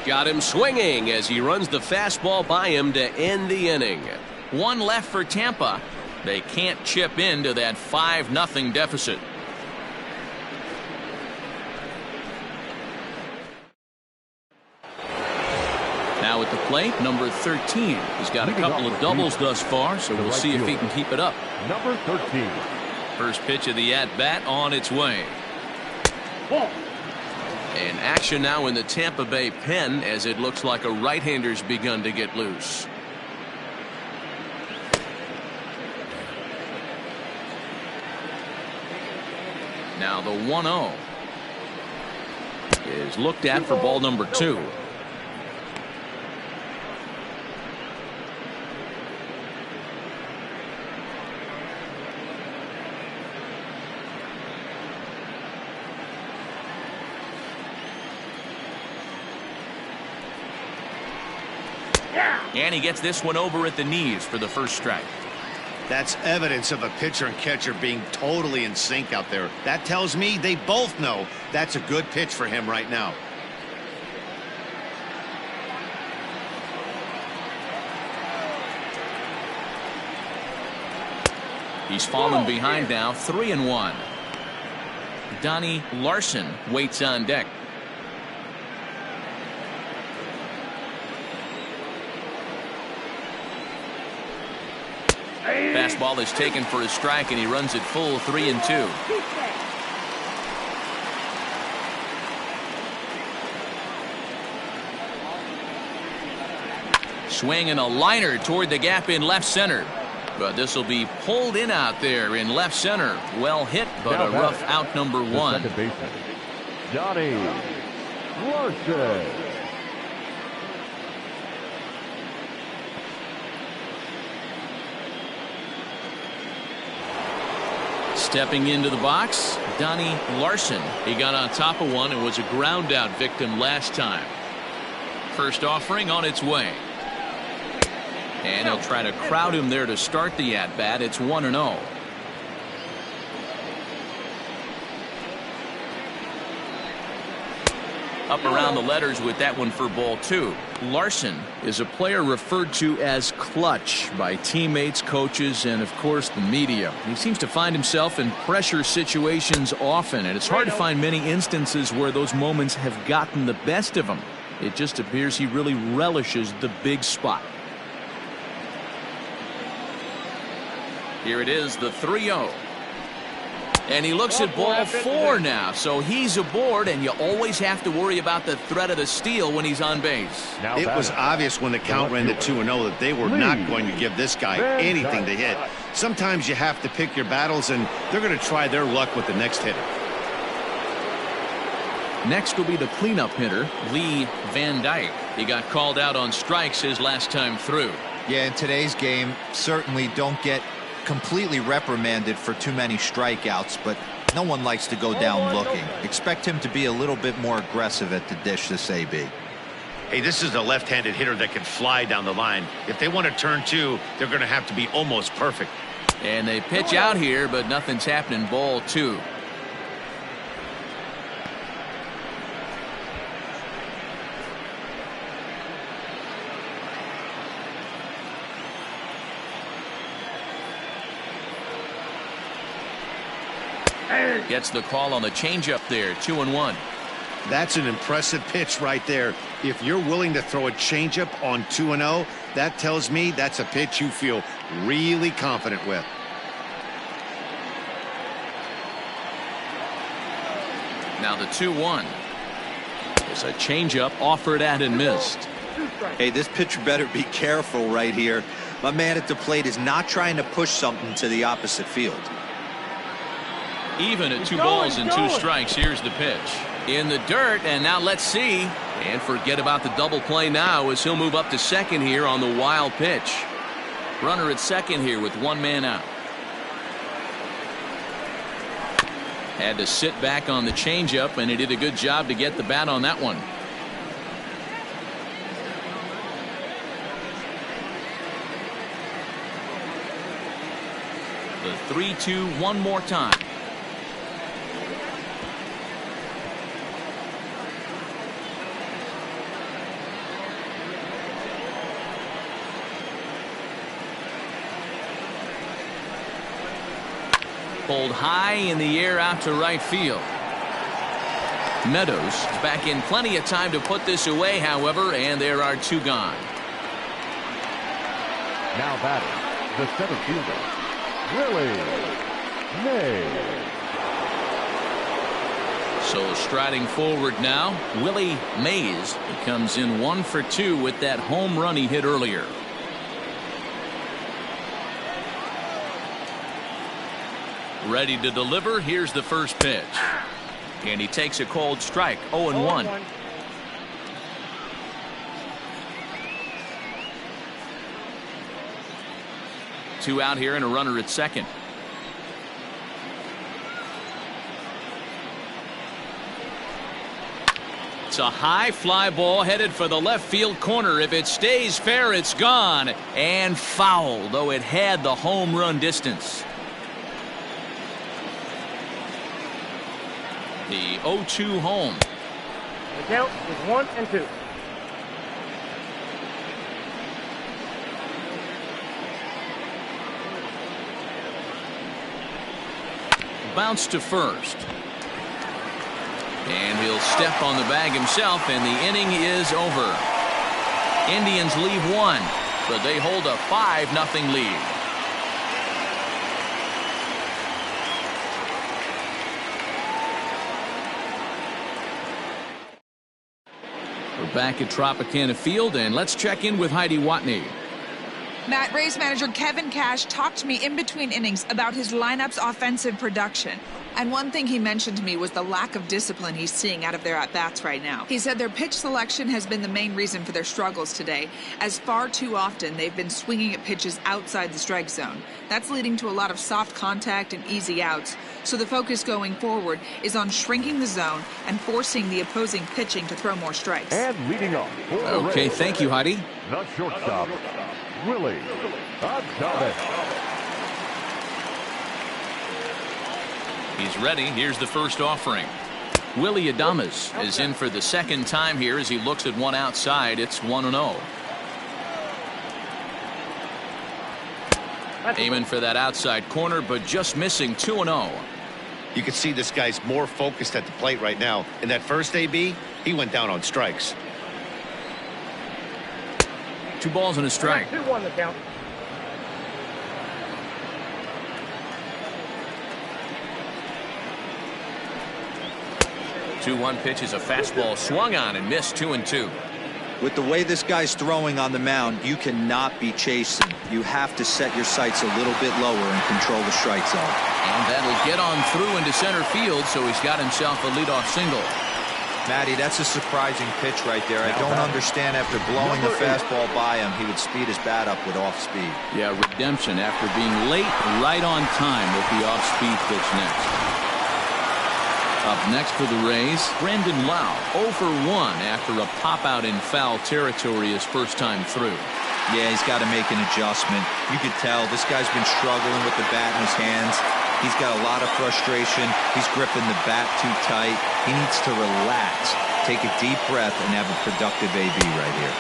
Got him swinging as he runs the fastball by him to end the inning. 1 left for Tampa. They can't chip into that 5-0 deficit. Now at the plate, number 13. He's got a couple of doubles thus far, so we'll see if he can keep it up. Number 13. First pitch of the at-bat on its way. And action now in the Tampa Bay pen as it looks like a right-hander's begun to get loose. Now the 1-0 is looked at for ball number 2. And he gets this one over at the knees for the first strike. That's evidence of a pitcher and catcher being totally in sync out there. That tells me they both know that's a good pitch for him right now. He's fallen behind now, 3-1. Donnie Larson waits on deck. Fastball is taken for a strike, and he runs it full 3-2. swinging a liner toward the gap in left center. But this will be pulled in out there in left center. Well hit, but a rough out number one. Second baseman, Johnny Larson. Stepping into the box, Donnie Larson. He got on top of one and was a ground out victim last time. First offering on its way. And he'll try to crowd him there to start the at-bat. It's 1-0. Up around the letters with that one for ball two. Larson is a player referred to as clutch by teammates, coaches, and of course the media. He seems to find himself in pressure situations often, and it's hard to find many instances where those moments have gotten the best of him. It just appears he really relishes the big spot. Here it is, the 3-0. And he looks at ball four now, so he's aboard, and you always have to worry about the threat of the steal when he's on base. It was obvious when the count ran to 2-0 that they were not going to give this guy anything to hit. Sometimes you have to pick your battles, and they're going to try their luck with the next hitter. Next will be the cleanup hitter, Lee Van Dyke. He got called out on strikes his last time through. Yeah, in today's game, certainly don't get completely reprimanded for too many strikeouts, but no one likes to go down looking. Expect him to be a little bit more aggressive at the dish this AB. Hey, this is a left-handed hitter that can fly down the line. If they want to turn two, they're going to have to be almost perfect. And they pitch out here, but nothing's happening. Ball two. Gets the call on the changeup there. 2-1. That's an impressive pitch right there. If you're willing to throw a changeup on 2-0, that tells me that's a pitch you feel really confident with. Now the 2-1. There's a changeup offered at and missed. Hey, this pitcher better be careful right here. My man at the plate is not trying to push something to the opposite field. Even at 2 balls and 2 strikes. Here's the pitch in the dirt, and now let's see. And forget about the double play now as he'll move up to second here on the wild pitch. Runner at second here with 1 man out. Had to sit back on the changeup, and he did a good job to get the bat on that one. The 3-2 one more time. Pulled high in the air out to right field. Meadows back in plenty of time to put this away, however, and there are 2 gone. Now batting, the center fielder, Willie Mays. So striding forward now, Willie Mays. He comes in 1 for 2 with that home run he hit earlier. Ready to deliver. Here's the first pitch. And he takes a cold strike. 0-1. Two out here and a runner at second. It's a high fly ball headed for the left field corner. If it stays fair, it's gone. And foul, though it had the home run distance. The 0-2 home. The count is 1-2. Bounce to first. And he'll step on the bag himself, and the inning is over. Indians leave 1, but they hold a 5-0 lead. back at Tropicana Field, and let's check in with Heidi Watney. Matt, Rays manager Kevin Cash talked to me in between innings about his lineup's offensive production. And one thing he mentioned to me was the lack of discipline he's seeing out of their at-bats right now. He said their pitch selection has been the main reason for their struggles today, as far too often they've been swinging at pitches outside the strike zone. That's leading to a lot of soft contact and easy outs. So the focus going forward is on shrinking the zone and forcing the opposing pitching to throw more strikes. And leading off. Okay, thank you, Heidi. The shortstop, Willie Adames. He's ready. Here's the first offering. Willie Adames is in for the second time here as he looks at one outside. It's 1-0. Aiming for that outside corner, but just missing 2-0. You can see this guy's more focused at the plate right now. In that first AB, he went down on strikes. 2 balls and a strike. 2-1 the count. 2-1 pitch is a fastball swung on and missed. 2-2. With the way this guy's throwing on the mound, you cannot be chasing. You have to set your sights a little bit lower and control the strike zone. And that'll get on through into center field, so he's got himself a leadoff single. Matty, that's a surprising pitch right there. I don't understand after blowing the fastball by him, he would speed his bat up with off speed. Yeah, redemption after being late, right on time with the off-speed pitch next. Up next for the Rays, Brendan Lau, 0 for 1 after a pop-out in foul territory his first time through. Yeah, he's got to make an adjustment. You could tell this guy's been struggling with the bat in his hands. He's got a lot of frustration. He's gripping the bat too tight. He needs to relax, take a deep breath, and have a productive AB right here.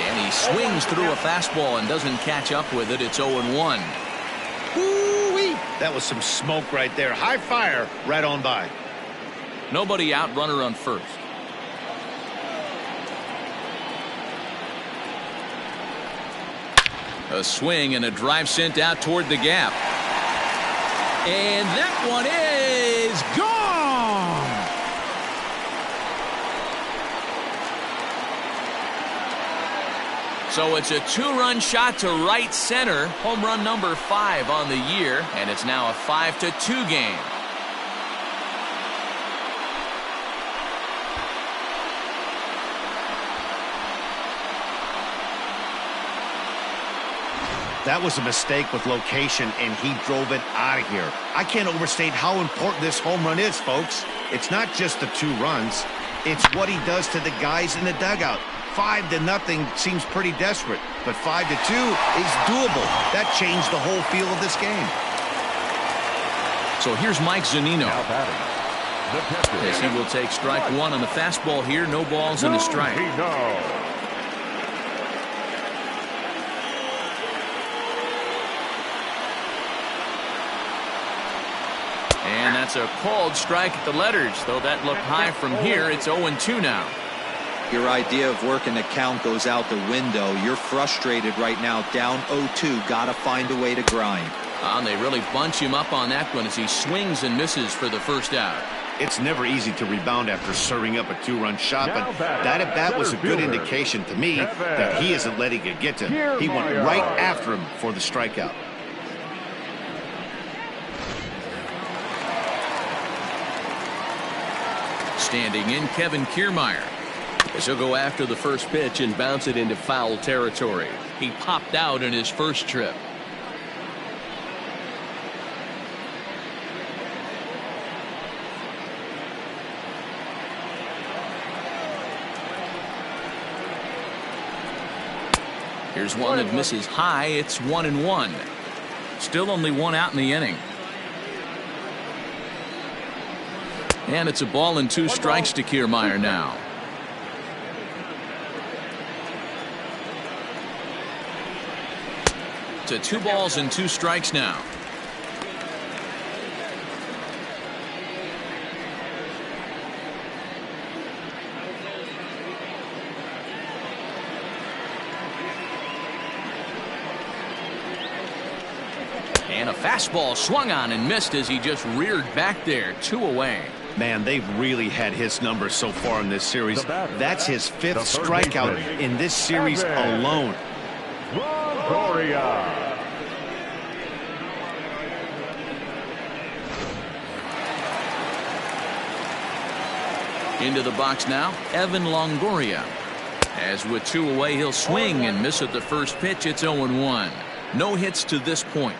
And he swings through a fastball and doesn't catch up with it. It's 0-1. Woo-wee! That was some smoke right there. High fire right on by. Nobody out, runner on first. A swing and a drive sent out toward the gap. And that one is gone. So it's a 2-run shot to right center. Home run number 5 on the year. And it's now a 5-2 game. That was a mistake with location, and he drove it out of here. I can't overstate how important this home run is, folks. It's not just the 2 runs. It's what he does to the guys in the dugout. 5-0 seems pretty desperate, but 5-2 is doable. That changed the whole feel of this game. So here's Mike Zunino. Now batting, the catcher. As he will take strike 1 on the fastball here. No balls and a strike. And that's a called strike at the letters, though that looked high from here. It's 0-2 now. Your idea of working the count goes out the window. You're frustrated right now, down 0-2. Got to find a way to grind. And they really bunch him up on that one as he swings and misses for the first out. It's never easy to rebound after serving up a 2-run shot, but that at-bat was a good indication to me that he isn't letting it get to him. He went right after him for the strikeout. Standing in, Kevin Kiermaier. As he'll go after the first pitch and bounce it into foul territory. He popped out in his first trip. Here's one that misses high. It's 1-1. Still only 1 out in the inning. And it's a ball and 2 strikes to Kiermaier now. To 2 balls and 2 strikes now. And a fastball swung on and missed as he just reared back there. 2 away. Man, they've really had his numbers so far in this series. That's his 5th strikeout in this series alone. Longoria. Into the box now, Evan Longoria. As with 2 away, he'll swing and miss at the first pitch. It's 0-1. No hits to this point.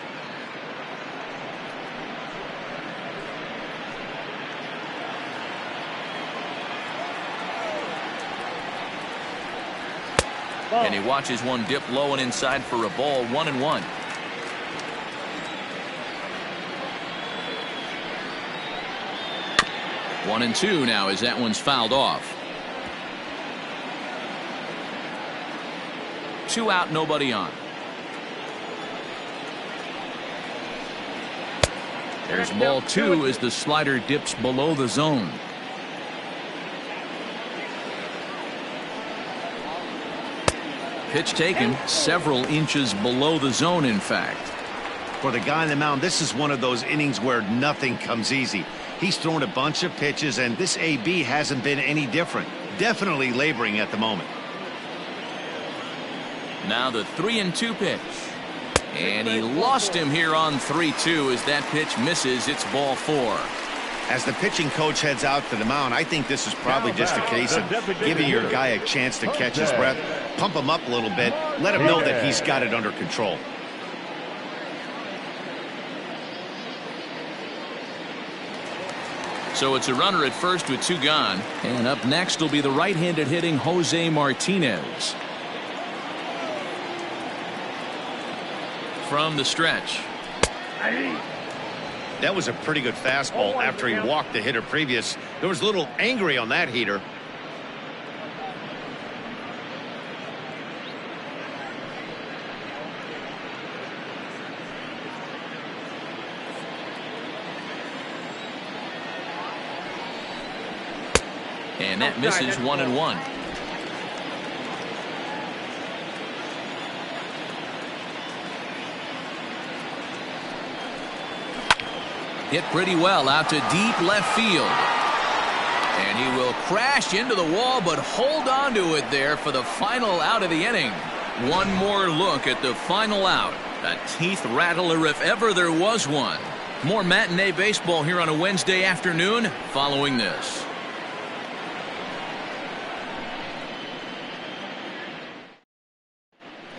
And he watches one dip low and inside for a ball. 1-1. One and two now as that one's fouled off. 2 out, nobody on. There's ball 2 as the slider dips below the zone. Pitch taken several inches below the zone, in fact. For the guy on the mound, this is one of those innings where nothing comes easy. He's thrown a bunch of pitches, and this AB hasn't been any different. Definitely laboring at the moment. Now the 3-2 pitch. And he lost him here on 3-2 as that pitch misses. It's ball 4. As the pitching coach heads out to the mound, I think this is probably just a case of giving your guy a chance to catch his breath, pump him up a little bit, let him know that he's got it under control. So it's a runner at first with 2 gone. And up next will be the right-handed hitting Jose Martinez. From the stretch. That was a pretty good fastball after he walked the hitter previous. There was a little angry on that heater. And that misses. 1-1. Hit pretty well out to deep left field. And he will crash into the wall, but hold on to it there for the final out of the inning. One more look at the final out. A teeth rattler if ever there was one. More matinee baseball here on a Wednesday afternoon following this.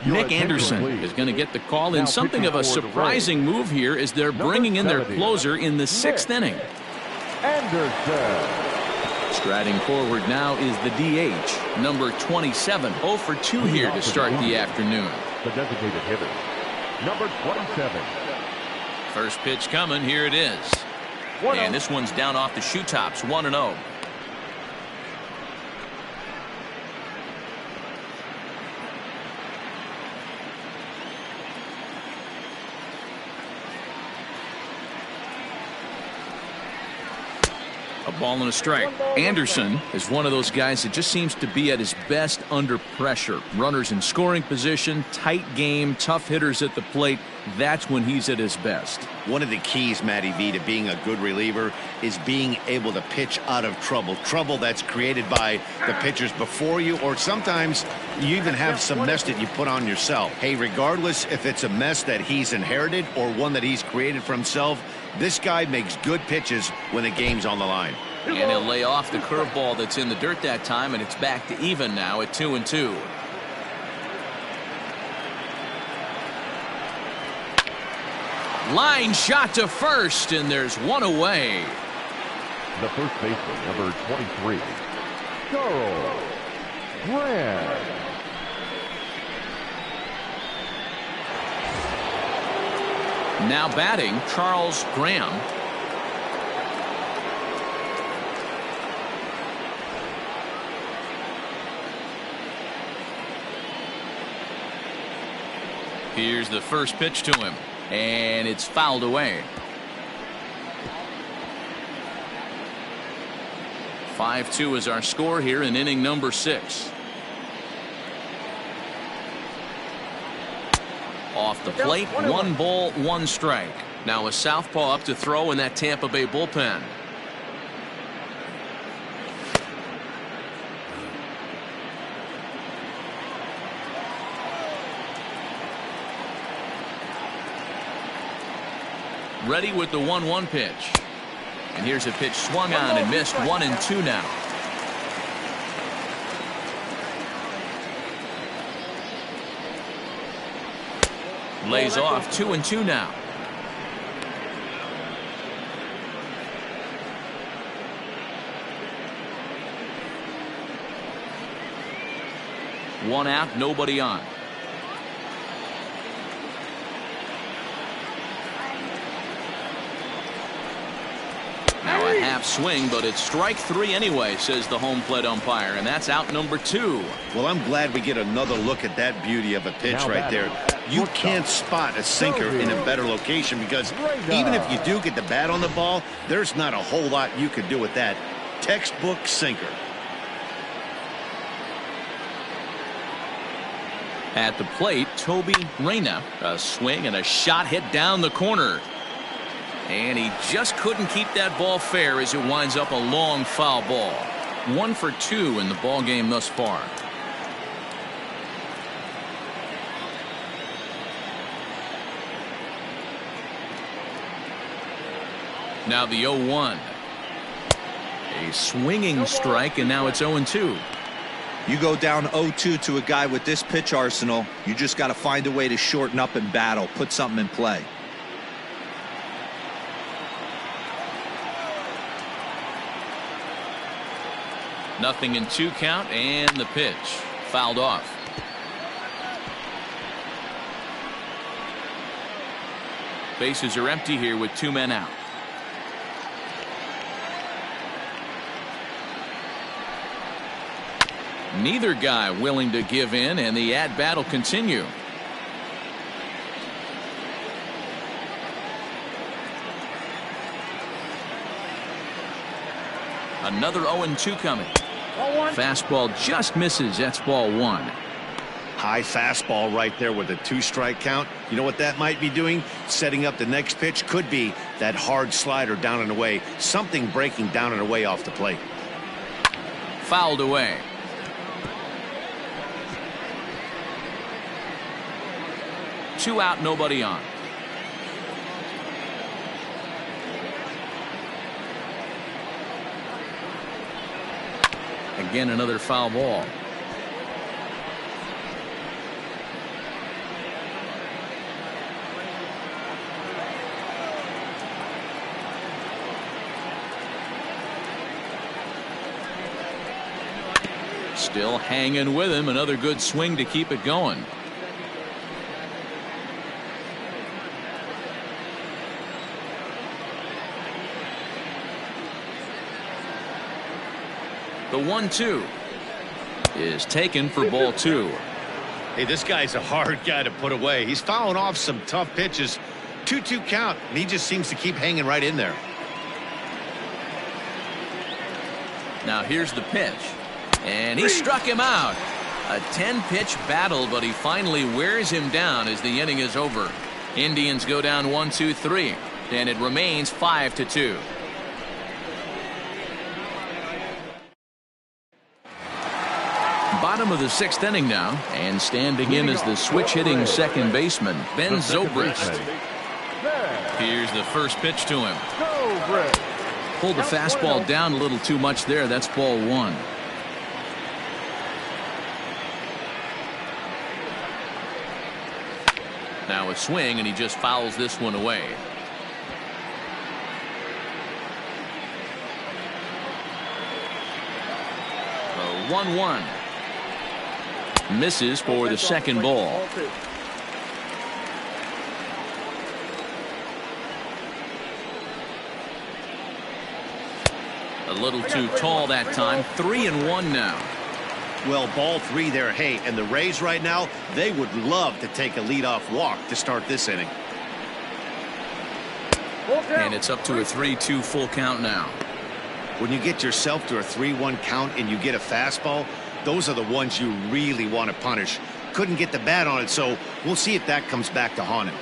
Nick Anderson is going to get the call in something of a surprising move here as they're bringing in their closer in the 6th inning. Anderson. Striding forward now is the DH, number 27. 0 for 2 here to start the afternoon. The designated hitter, number 27. First pitch coming. Here it is. And this one's down off the shoe tops. 1-0. A ball and a strike. Anderson is one of those guys that just seems to be at his best under pressure. Runners in scoring position, tight game, tough hitters at the plate. That's when he's at his best. One of the keys, Matty V, to being a good reliever is being able to pitch out of trouble. Trouble that's created by the pitchers before you, or sometimes you even have some mess that you put on yourself. Hey, regardless if it's a mess that he's inherited or one that he's created for himself, this guy makes good pitches when the game's on the line. And he'll lay off the curveball that's in the dirt that time, and it's back to even now at 2-2. Line shot to first, and there's one away. The first baseman, number 23, Charles Grant. Now batting, Charles Graham. Here's the first pitch to him, and it's fouled away. 5-2 is our score here in inning number 6. Off the plate, 1 ball, 1 strike. Now a southpaw up to throw in that Tampa Bay bullpen. Ready with the 1-1 pitch. And here's a pitch swung on and missed. 1-2 now. Lays off. 2-2 now. One out, nobody on. Now a half swing, but it's strike 3 anyway, says the home plate umpire, and that's out number 2. Well, I'm glad we get another look at that beauty of a pitch right there. You can't spot a sinker in a better location because even if you do get the bat on the ball, there's not a whole lot you could do with that. Textbook sinker. At the plate, Toby Reyna. A swing and a shot hit down the corner. And he just couldn't keep that ball fair as it winds up a long foul ball. 1 for 2 in the ball game thus far. Now the 0-1. A swinging strike, and now it's 0-2. You go down 0-2 to a guy with this pitch arsenal, you just got to find a way to shorten up and battle, put something in play. Nothing in 2 count, and the pitch fouled off. Bases are empty here with 2 men out. Neither guy willing to give in, and the at-bat will continue. Another 0-2 coming. Fastball just misses. That's ball 1. High fastball right there with a 2-strike count. You know what that might be doing? Setting up the next pitch. Could be that hard slider down and away. Something breaking down and away off the plate. Fouled away. Two out, nobody on. Again, another foul ball. Still hanging with him. Another good swing to keep it going. The 1-2 is taken for ball 2. Hey, this guy's a hard guy to put away. He's fouling off some tough pitches. 2-2 count, and he just seems to keep hanging right in there. Now here's the pitch, and he struck him out. A 10-pitch battle, but he finally wears him down as the inning is over. Indians go down 1-2-3, and it remains 5-2. Bottom of the 6th inning now, and standing in is the switch-hitting second baseman, Ben Zobrist. Here's the first pitch to him. Pulled the fastball down a little too much there. That's ball 1. Now a swing, and he just fouls this one away. The 1-1. Misses for the second ball. A little too tall that time. 3-1 now. Well, ball 3 there. Hey, and the Rays right now, they would love to take a leadoff walk to start this inning. And it's up to a 3-2 full count now. When you get yourself to a 3-1 count and you get a fastball, those are the ones you really want to punish. Couldn't get the bat on it, so we'll see if that comes back to haunt him.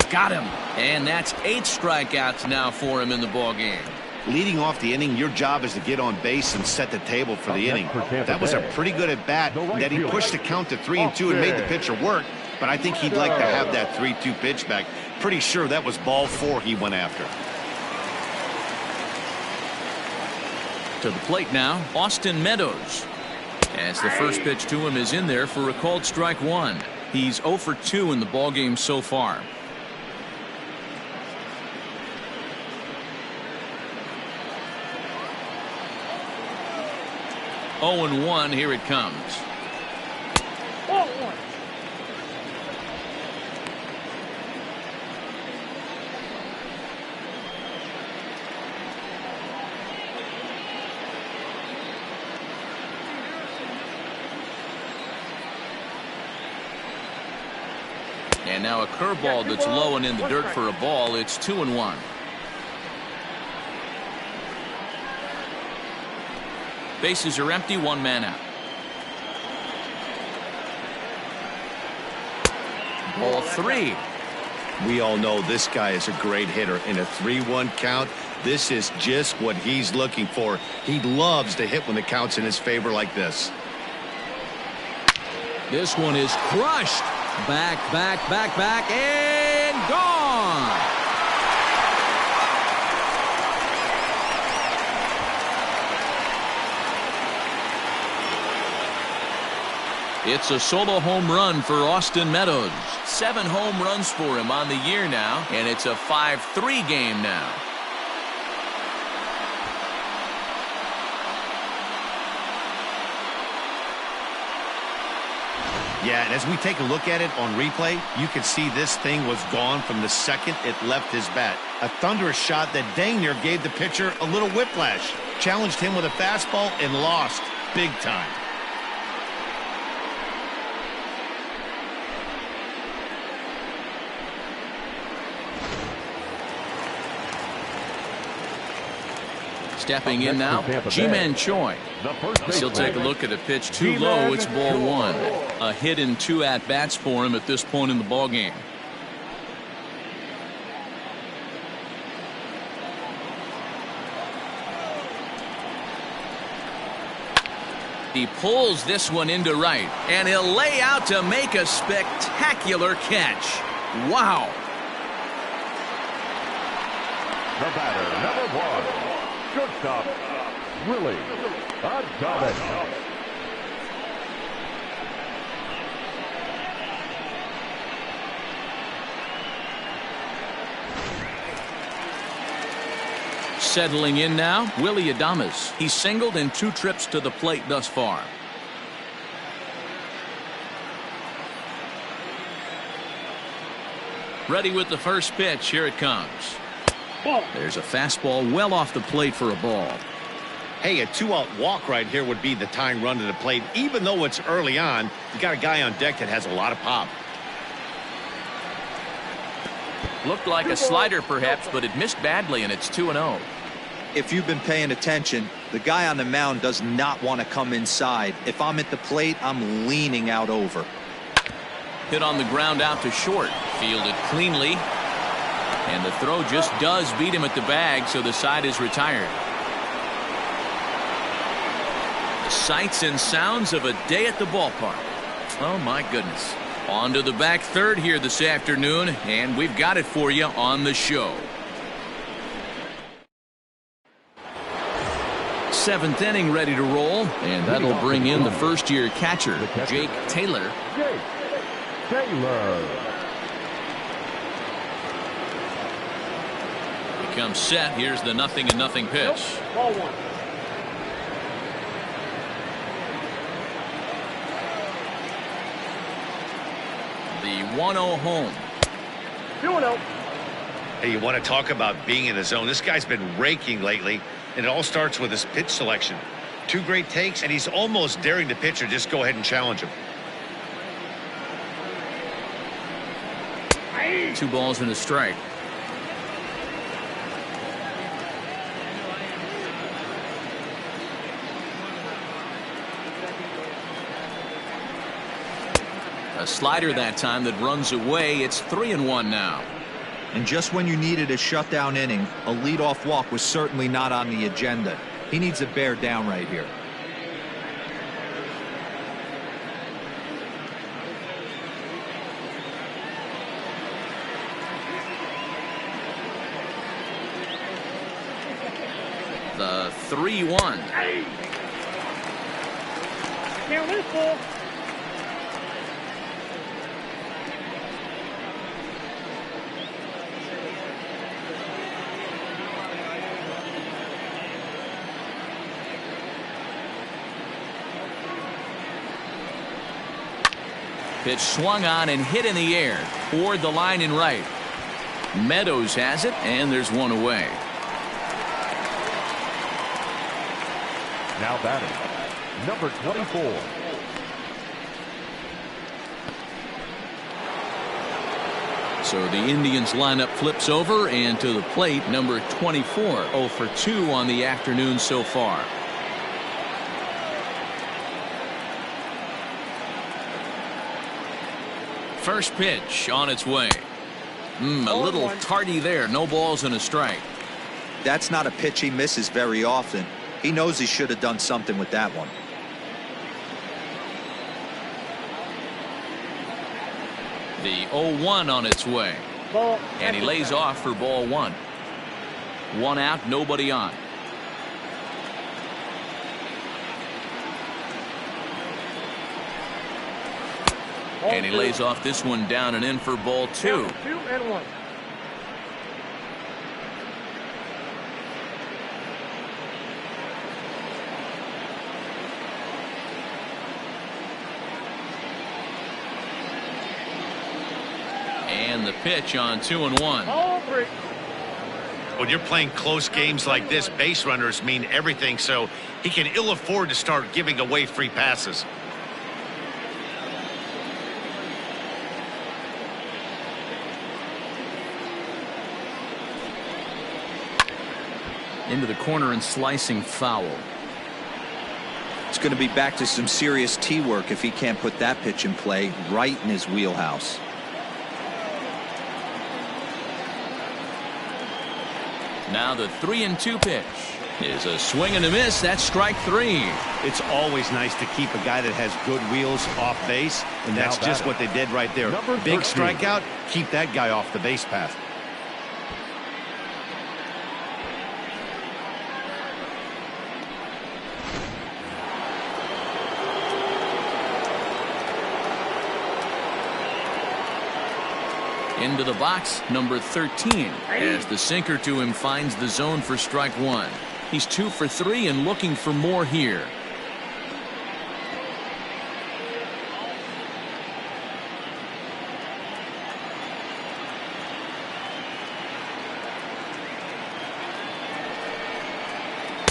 Got him. And that's 8 strikeouts now for him in the ball game. Leading off the inning, your job is to get on base and set the table for the inning. That was a pretty good at bat that he pushed the count to 3-2 and made the pitcher work. but I think he'd like to have that 3-2 pitch back. Pretty sure that was ball 4 he went after. To the plate now, Austin Meadows. As the first pitch to him is in there for a called strike 1. He's 0 for 2 in the ballgame so far. Oh and 1, here it comes. And now a curveball that's low and in the dirt for a ball. It's 2-1. Bases are empty, 1 man out. Ball 3. We all know this guy is a great hitter. In a 3-1 count, this is just what he's looking for. He loves to hit when the count's in his favor like this. This one is crushed. Back, and gone. It's a solo home run for Austin Meadows. 7 home runs for him on the year now, and it's a 5-3 game now. Yeah, and as we take a look at it on replay, you can see this thing was gone from the second it left his bat. A thunderous shot that dang near gave the pitcher a little whiplash. Challenged him with a fastball and lost big time. Stepping in now, Ji-Man Choi. He'll take a look at a pitch too low. It's ball 1. A hit and 2 at-bats for him at this point in the ballgame. He pulls this one into right, and he'll lay out to make a spectacular catch. Wow. The batter, number 1. Shortstop, Willie Adames. Settling in now, Willie Adames. He's singled in 2 trips to the plate thus far. Ready with the first pitch. Here it comes. There's a fastball well off the plate for a ball. Hey, a 2-out walk right here would be the tying run to the plate. Even though it's early on, you got a guy on deck that has a lot of pop. Looked like a slider perhaps, but it missed badly, and it's 2-0. If you've been paying attention, the guy on the mound does not want to come inside. If I'm at the plate, I'm leaning out over. Hit on the ground out to short. Fielded cleanly. And the throw just does beat him at the bag, so the side is retired. Sights and sounds of a day at the ballpark. Oh, my goodness. On to the back third here this afternoon, and we've got it for you on the show. 7th inning ready to roll, and that'll bring in the first-year catcher, Jake Taylor. Jake Taylor. Comes set. Here's the 0-0 pitch. Ball 1. The 1-0 home. 2-0. Hey, you want to talk about being in the zone? This guy's been raking lately, and it all starts with his pitch selection. 2 great takes, and he's almost daring the pitcher just go ahead and challenge him. 2 balls and a strike. A slider that time that runs away. It's 3-1 now. And just when you needed a shutdown inning, a leadoff walk was certainly not on the agenda. He needs to bear down right here. 3-1. Count this ball. Pitch swung on and hit in the air toward the line and right. Meadows has it, and there's one away. Now batting, number 24. So the Indians lineup flips over, and to the plate, number 24, 0 for 2 on the afternoon so far. First pitch on its way. A little tardy there. No balls and a strike. That's not a pitch he misses very often. He knows he should have done something with that one. The 0-1 on its way. And he lays off for ball 1. 1 out, nobody on. And he lays off this one down and in for ball 2. 2-1. And the pitch on 2-1. All 3. When you're playing close games like this, base runners mean everything, so he can ill afford to start giving away free passes. Into the corner and slicing foul. It's going to be back to some serious tee work if he can't put that pitch in play right in his wheelhouse. Now the 3-2 pitch is a swing and a miss. That's strike 3. It's always nice to keep a guy that has good wheels off base, and that's just what they did right there. Big strikeout, keep that guy off the base path. Into the box, number 13, as the sinker to him finds the zone for strike 1. He's 2 for 3 and looking for more here.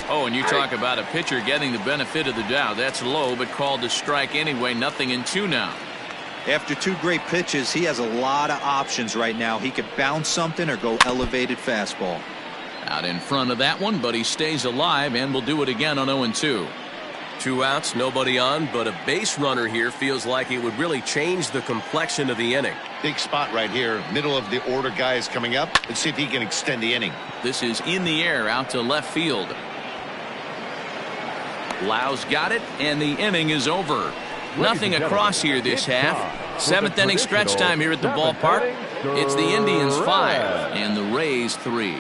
Oh, and you talk about a pitcher getting the benefit of the doubt. That's low, but called a strike anyway. 0-2 now. After 2 great pitches, he has a lot of options right now. He could bounce something or go elevated fastball. Out in front of that one, but he stays alive and will do it again on 0-2. 2 outs, nobody on, but a base runner here feels like it would really change the complexion of the inning. Big spot right here. Middle of the order guy is coming up. Let's see if he can extend the inning. This is in the air out to left field. Lau's got it, and the inning is over. Nothing across here this half. 7th inning stretch time here at the ballpark. It's the Indians 5 and the Rays 3.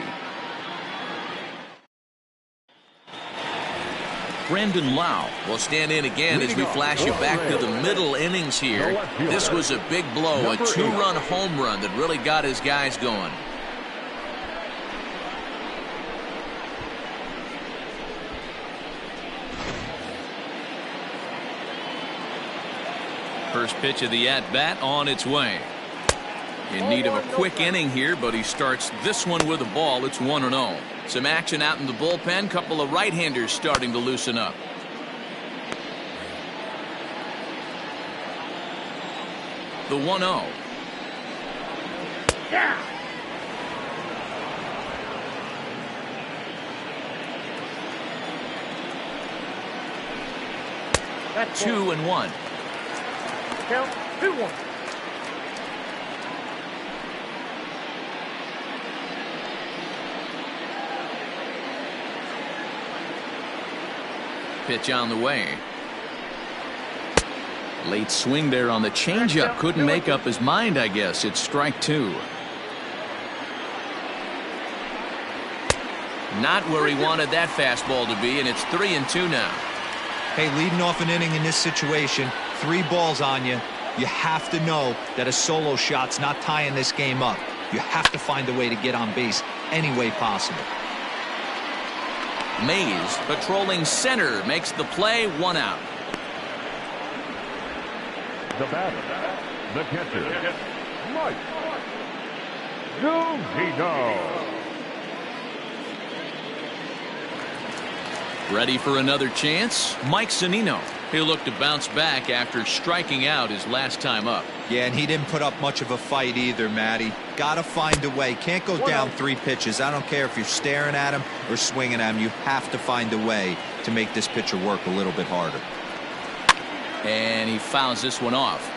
Brendan Lau will stand in again as we flash you back to the middle innings here. This was a big blow, a 2-run home run that really got his guys going. First pitch of the at-bat on its way. In need of a quick inning here, but he starts this one with a ball. It's 1-0. Some action out in the bullpen. Couple of right-handers starting to loosen up. The 1-0. Yeah. 2-1. Count 2-1. Pitch on the way. Late swing there on the changeup. Couldn't make up his mind, I guess. It's strike 2. Not where he wanted that fastball to be, and it's 3-2 now. Hey, leading off an inning in this situation, 3 balls on you. You have to know that a solo shot's not tying this game up. You have to find a way to get on base any way possible. Mays, patrolling center, makes the play, 1 out. The batter, the catcher, Mike Zunino. Ready for another chance? Mike Zunino. He'll look to bounce back after striking out his last time up. Yeah, and he didn't put up much of a fight either, Matty. Got to find a way. Can't go down 3 pitches. I don't care if you're staring at him or swinging at him. You have to find a way to make this pitcher work a little bit harder. And he fouls this one off.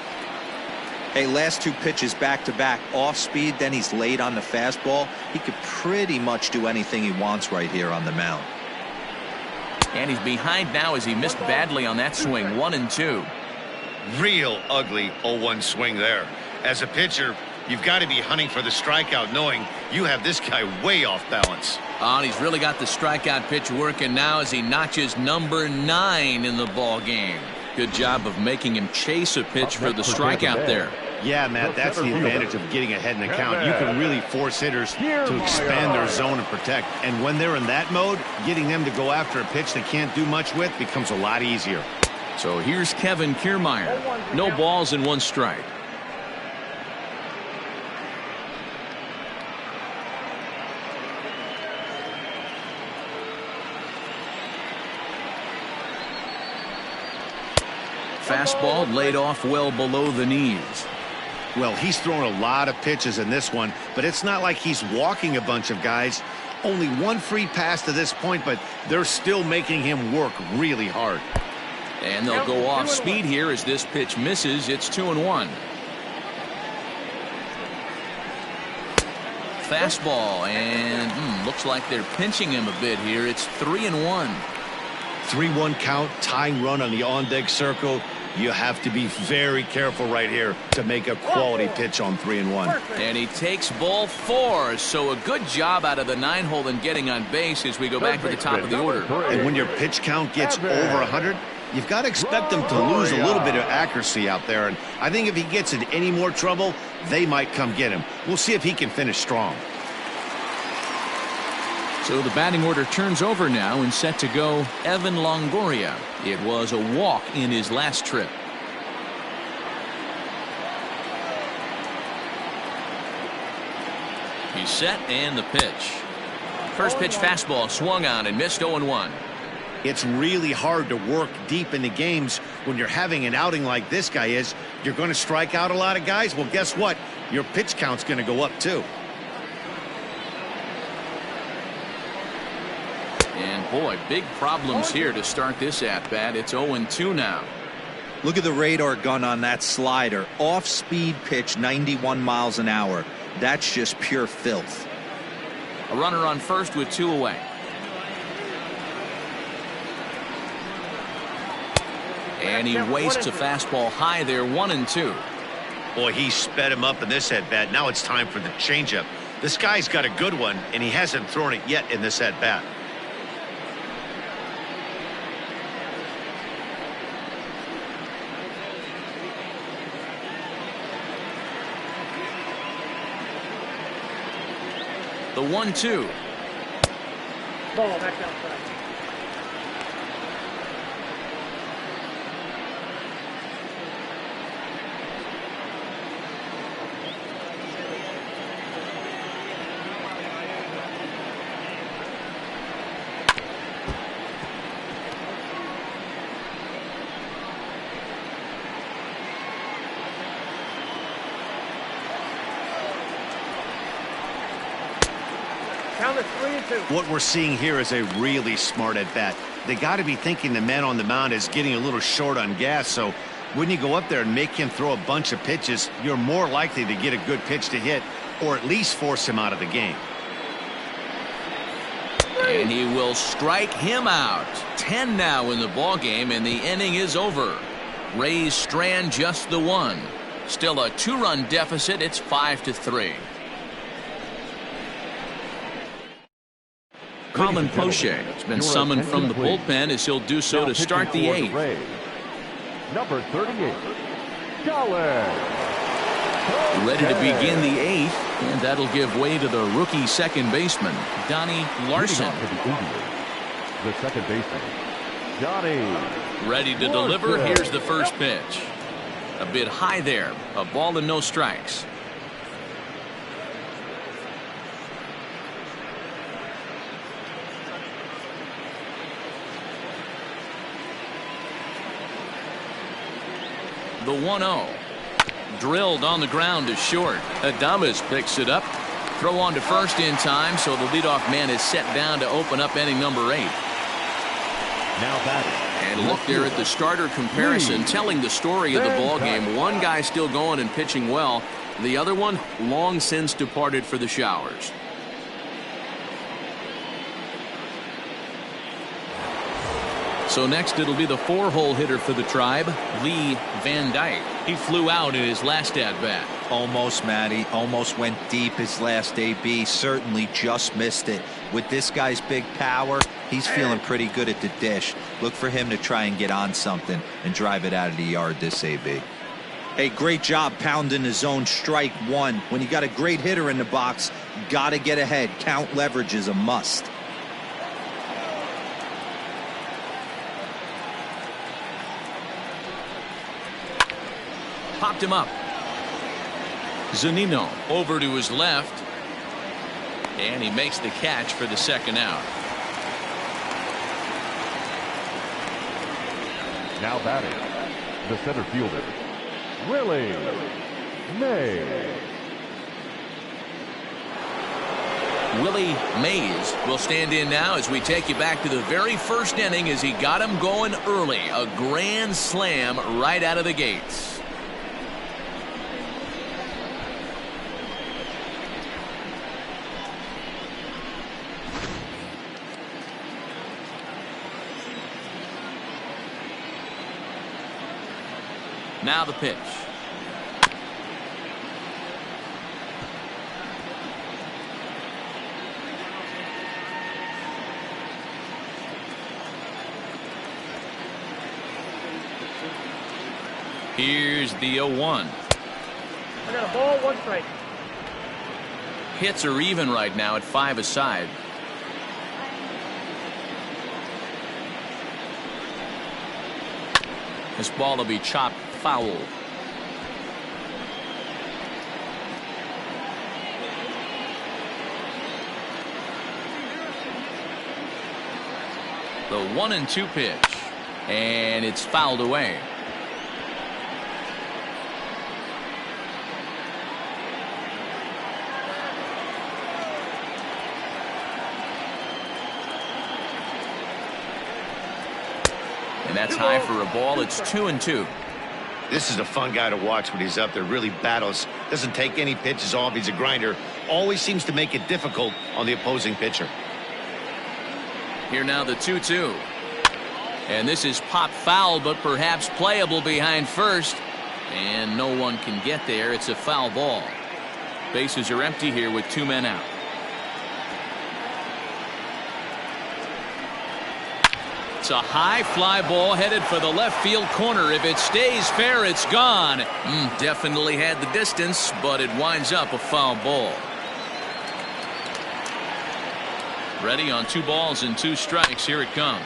Hey, last 2 pitches back-to-back off speed, then he's late on the fastball. He could pretty much do anything he wants right here on the mound. And he's behind now as he missed badly on that swing. 1-2. Real ugly 0-1 swing there. As a pitcher, you've got to be hunting for the strikeout, knowing you have this guy way off balance. Oh, and he's really got the strikeout pitch working now as he notches number 9 in the ball game. Good job of making him chase a pitch for the strikeout there. Yeah, Matt, that's the advantage of getting ahead in the count. You can really force hitters to expand their zone and protect. And when they're in that mode, getting them to go after a pitch they can't do much with becomes a lot easier. So here's Kevin Kiermaier. No balls and 1 strike. Fastball laid off well below the knees. Well, he's thrown a lot of pitches in this one, but it's not like he's walking a bunch of guys. Only 1 free pass to this point, but they're still making him work really hard. And they'll go off speed here as this pitch misses. It's 2-1. Fastball, and looks like they're pinching him a bit here. It's 3-1. 3-1 count, tying run on the on-deck circle. You have to be very careful right here to make a quality pitch on 3-1. And he takes ball 4. So a good job out of the 9-hole in getting on base as we go back to the top of the order. And when your pitch count gets over 100, you've got to expect them to lose a little bit of accuracy out there. And I think if he gets in any more trouble, they might come get him. We'll see if he can finish strong. So the batting order turns over now and set to go Evan Longoria. It was a walk in his last trip. He's set and the pitch. First pitch fastball swung on and missed 0-1. It's really hard to work deep into games when you're having an outing like this guy is. You're going to strike out a lot of guys. Well, guess what? Your pitch count's going to go up too. And boy, big problems here to start this at-bat. It's 0-2 now. Look at the radar gun on that slider. Off-speed pitch, 91 miles an hour. That's just pure filth. A runner on first with 2 away. And he wastes a fastball high there, 1-2. Boy, he sped him up in this at-bat. Now it's time for the changeup. This guy's got a good one, and he hasn't thrown it yet in this at-bat. The 1-2. Ball back outside. What we're seeing here is a really smart at-bat. They got to be thinking the man on the mound is getting a little short on gas, so when you go up there and make him throw a bunch of pitches, you're more likely to get a good pitch to hit or at least force him out of the game. And he will strike him out. 10 now in the ball game, and the inning is over. Rays strand just the 1. Still a 2-run deficit. It's 5-3. Colin Poche has been summoned from the bullpen as he'll do so to start the eighth. Number 38, Colin. Ready to begin the eighth, and that'll give way to the rookie second baseman, Donnie Larson. The second baseman, Johnny. Ready to deliver. Here's the first pitch. A bit high there. A ball and no strikes. The 1-0. Drilled on the ground to short. Adames picks it up. Throw on to first in time, so the leadoff man is set down to open up inning number 8. Now batting. And look there at the starter comparison, telling the story of the ball game. One guy still going and pitching well. The other one long since departed for the showers. So next it'll be the 4-hole hitter for the Tribe, Lee Van Dyke. He flew out in his last at-bat. Almost, Matty. Almost went deep his last AB. Certainly just missed it. With this guy's big power, he's feeling pretty good at the dish. Look for him to try and get on something and drive it out of the yard this AB. Hey, great job pounding the zone. Strike one. When you got a great hitter in the box, got to get ahead. Count leverage is a must. Popped him up. Zunino over to his left. And he makes the catch for the second out. Now batting, the center fielder, Willie Mays. Willie Mays will stand in now as we take you back to the very first inning as he got him going early. A grand slam right out of the gates. Now the pitch. Here's the 0-1. I got a ball, 1 strike. Hits are even right now at 5 aside. This ball will be chopped foul. The 1-2 pitch, and it's fouled away. And that's high for a ball. It's 2-2. This is a fun guy to watch when he's up there. Really battles. Doesn't take any pitches off. He's a grinder. Always seems to make it difficult on the opposing pitcher. Here now the 2-2. And this is popped foul, but perhaps playable behind first. And no one can get there. It's a foul ball. Bases are empty here with 2 men out. It's a high fly ball headed for the left field corner. If it stays fair, it's gone. Definitely had the distance, but it winds up a foul ball. Ready on 2 balls and 2 strikes. Here it comes.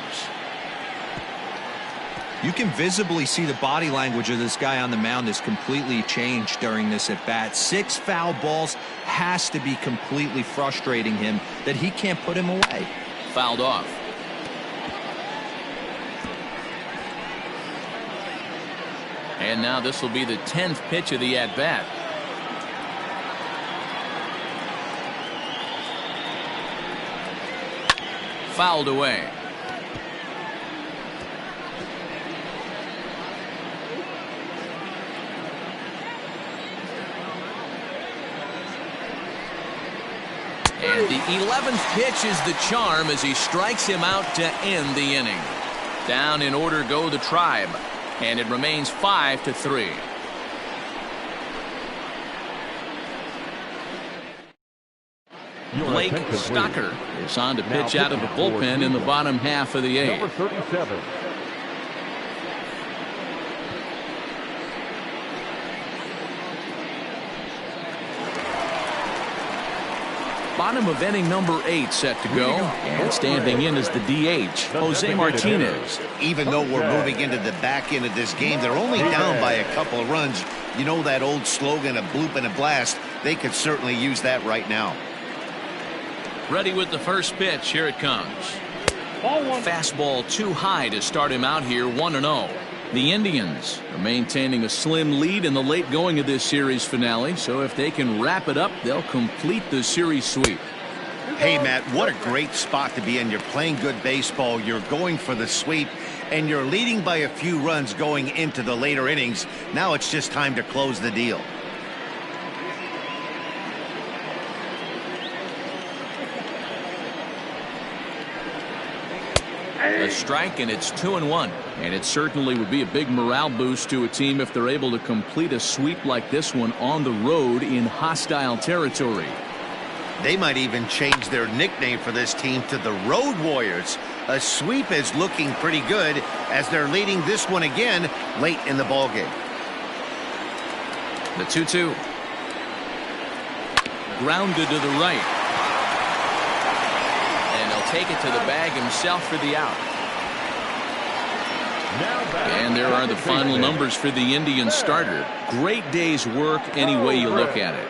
You can visibly see the body language of this guy on the mound is completely changed during this at bat. 6 foul balls has to be completely frustrating him that he can't put him away. Fouled off. And now this will be the 10th pitch of the at-bat. Fouled away. And the 11th pitch is the charm as he strikes him out to end the inning. Down in order go the Tribe. And it remains 5-3. Your Blake attention, please. Stocker is on to Now pitch out of the pitching for bullpen in the bottom half of the Number eighth. 37. Bottom of inning number 8 set to go. And standing in is the DH, Jose Martinez. Even though we're moving into the back end of this game, they're only down by a couple of runs. You know that old slogan, a bloop and a blast. They could certainly use that right now. Ready with the first pitch. Here it comes. Ball one. Fastball too high to start him out here, 1-0. The Indians are maintaining a slim lead in the late going of this series finale, so if they can wrap it up, they'll complete the series sweep. Hey, Matt, what a great spot to be in. You're playing good baseball, you're going for the sweep, and you're leading by a few runs going into the later innings. Now it's just time to close the deal. A strike, and it's 2-1. And it certainly would be a big morale boost to a team if they're able to complete a sweep like this one on the road in hostile territory. They might even change their nickname for this team to the Road Warriors. A sweep is looking pretty good as they're leading this one again late in the ballgame. The 2-2. Grounded to the right. And he'll take it to the bag himself for the out. And there are the final numbers for the Indian starter. Great day's work any way you look at it.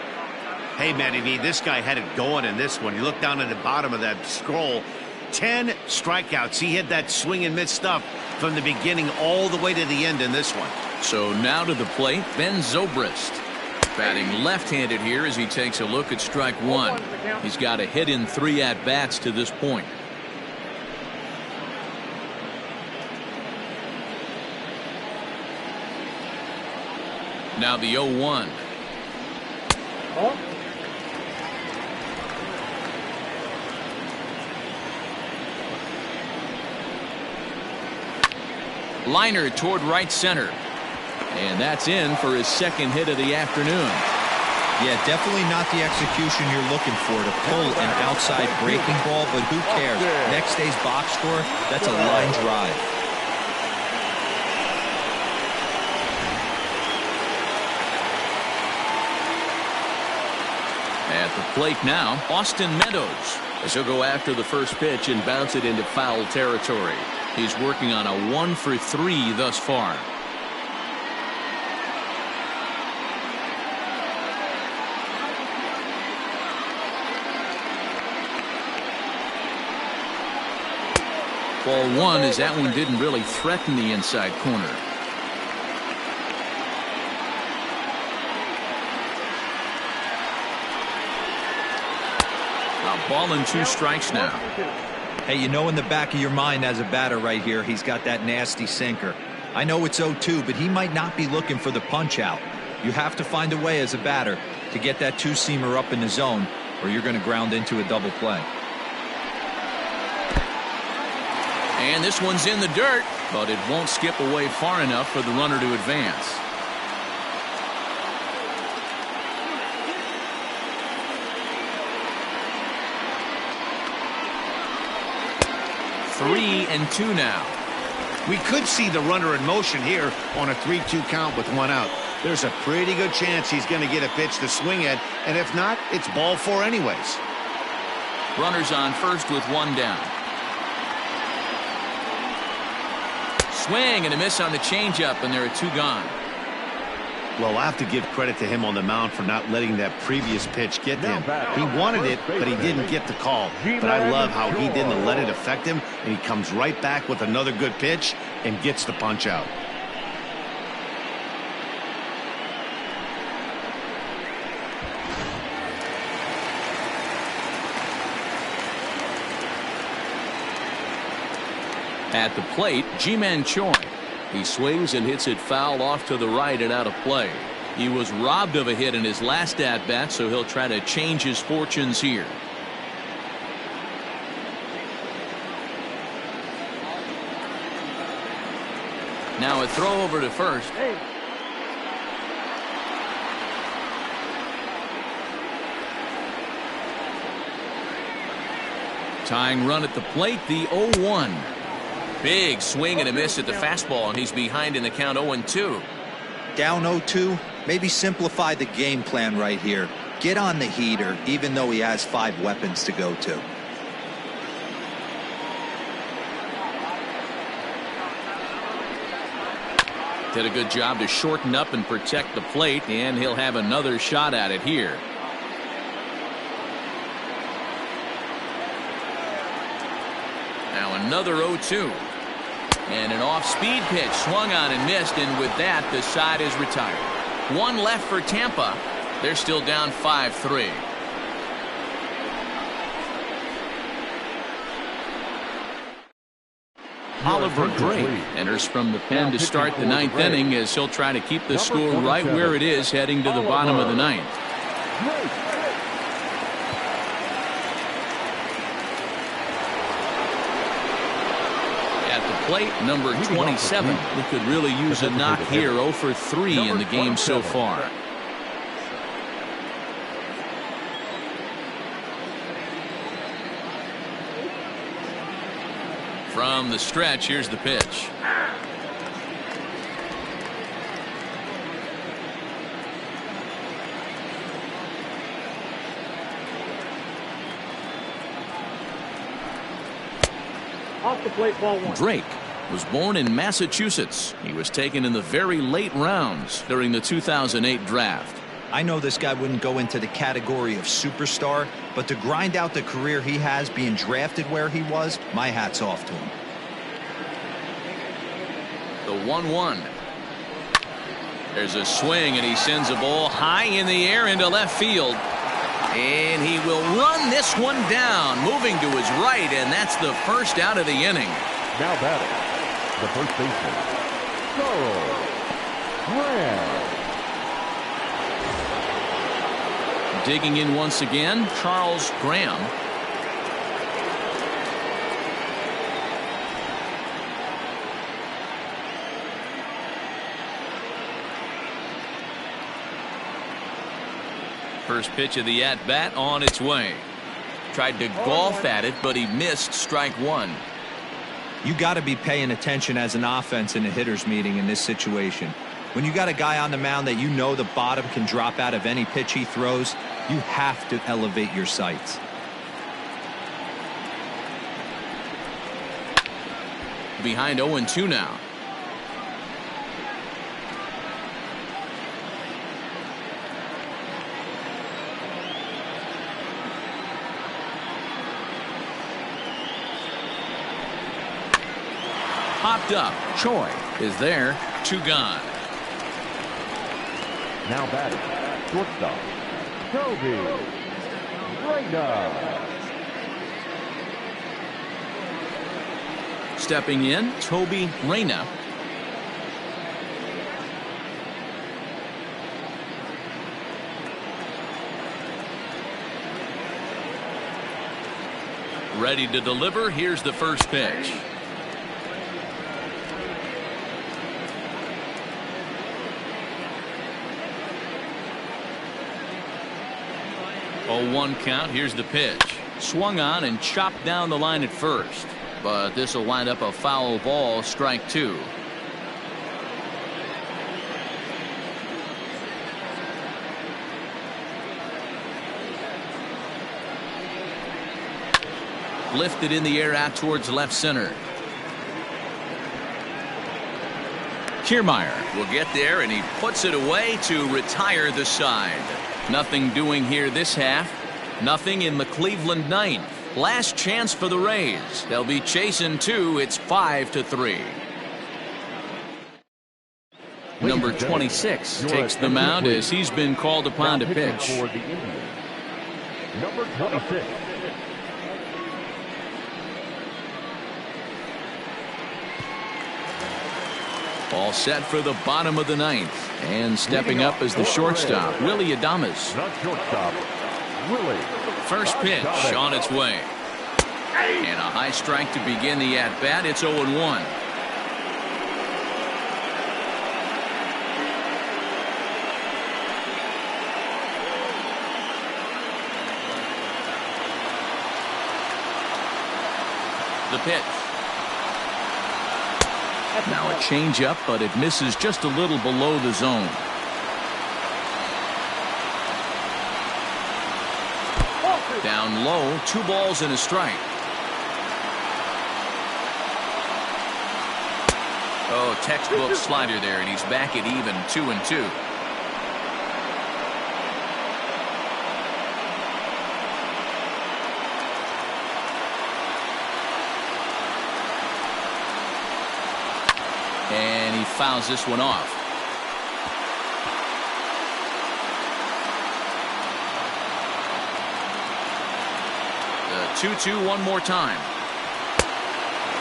Hey, Matty V, this guy had it going in this one. You look down at the bottom of that scroll. 10 strikeouts. He had that swing and miss stuff from the beginning all the way to the end in this one. So now to the plate, Ben Zobrist. Batting left-handed here as he takes a look at strike one. He's got a hit in 3 at-bats to this point. Now the 0-1. Ball. Liner toward right center. And that's in for his second hit of the afternoon. Yeah, definitely not the execution you're looking for to pull an outside breaking ball, but who cares? Next day's box score, that's a line drive. At the plate now, Austin Meadows, as he'll go after the first pitch and bounce it into foul territory. He's working on a 1 for 3 thus far. Ball 1 as that one didn't really threaten the inside corner. A ball and 2 strikes now. Hey, you know in the back of your mind as a batter right here, he's got that nasty sinker. I know it's 0-2, but he might not be looking for the punch out. You have to find a way as a batter to get that 2-seamer up in the zone, or you're going to ground into a double play. And this one's in the dirt, but it won't skip away far enough for the runner to advance. Three and 2 now. We could see the runner in motion here on a 3-2 count with 1 out. There's a pretty good chance he's going to get a pitch to swing at, and if not, it's ball 4 anyways. Runners on first with 1 down. Swing and a miss on the changeup, and there are 2 gone. Well, I have to give credit to him on the mound for not letting that previous pitch get to him. He wanted it, but he didn't get the call. But I love how he didn't let it affect him, and he comes right back with another good pitch and gets the punch out. At the plate, Ji-Man Choi. He swings and hits it foul off to the right and out of play. He was robbed of a hit in his last at-bat, so he'll try to change his fortunes here. Now a throw over to first. Tying run at the plate, the 0-1. Big swing and a miss at the fastball, and he's behind in the count 0-2. Down 0-2, maybe simplify the game plan right here. Get on the heater, even though he has 5 weapons to go to. Did a good job to shorten up and protect the plate, and he'll have another shot at it here. Now another 0-2. And an off-speed pitch swung on and missed, and with that, the side is retired. 1 left for Tampa. They're still down 5-3. Oliver Drake enters from the pen to start the 9th inning as he'll try to keep the score right where it is heading to the bottom of the 9th. At the plate, number 27. He could really use a knock here. 0 for 3 in the game so far. From the stretch, here's the pitch. Off the plate, ball 1. Drake was born in Massachusetts. He was taken in the very late rounds during the 2008 draft. I know this guy wouldn't go into the category of superstar, but to grind out the career he has being drafted where he was, my hat's off to him. The 1-1. There's a swing, and he sends a ball high in the air into left field. And he will run this one down, moving to his right, and that's the first out of the inning. Now batting, the first baseman, Charles Graham. Digging in once again, Charles Graham. First pitch of the at-bat on its way. Tried to golf at it, but he missed strike 1. You got to be paying attention as an offense in a hitter's meeting in this situation. When you got a guy on the mound that you know the bottom can drop out of any pitch he throws, you have to elevate your sights. Behind 0-2 now. Popped up. Choi is there. 2 gone. Now batting, shortstop, Toby Reyna. Stepping in, Toby Reyna. Ready to deliver. Here's the first pitch. A 1 count. Here's the pitch. Swung on and chopped down the line at first. But this will wind up a foul ball, strike 2. Lifted in the air out towards left center. Kiermaier will get there, and he puts it away to retire the side. Nothing doing here this half. Nothing in the Cleveland 9th. Last chance for the Rays. They'll be chasing 2. It's 5-3. Number 26 takes the mound as he's been called upon to pitch. For the Indians, number 26. All set for the bottom of the 9th. And stepping up as the shortstop, Willie Adames. Not shortstop, Willie. First pitch on its way. And a high strike to begin the at-bat. It's 0-1. The pitch. Now a changeup, but it misses just a little below the zone. Down low, 2 balls and a strike. Oh, textbook slider there, and he's back at even 2-2. And he fouls this one off. The 2-2 one more time.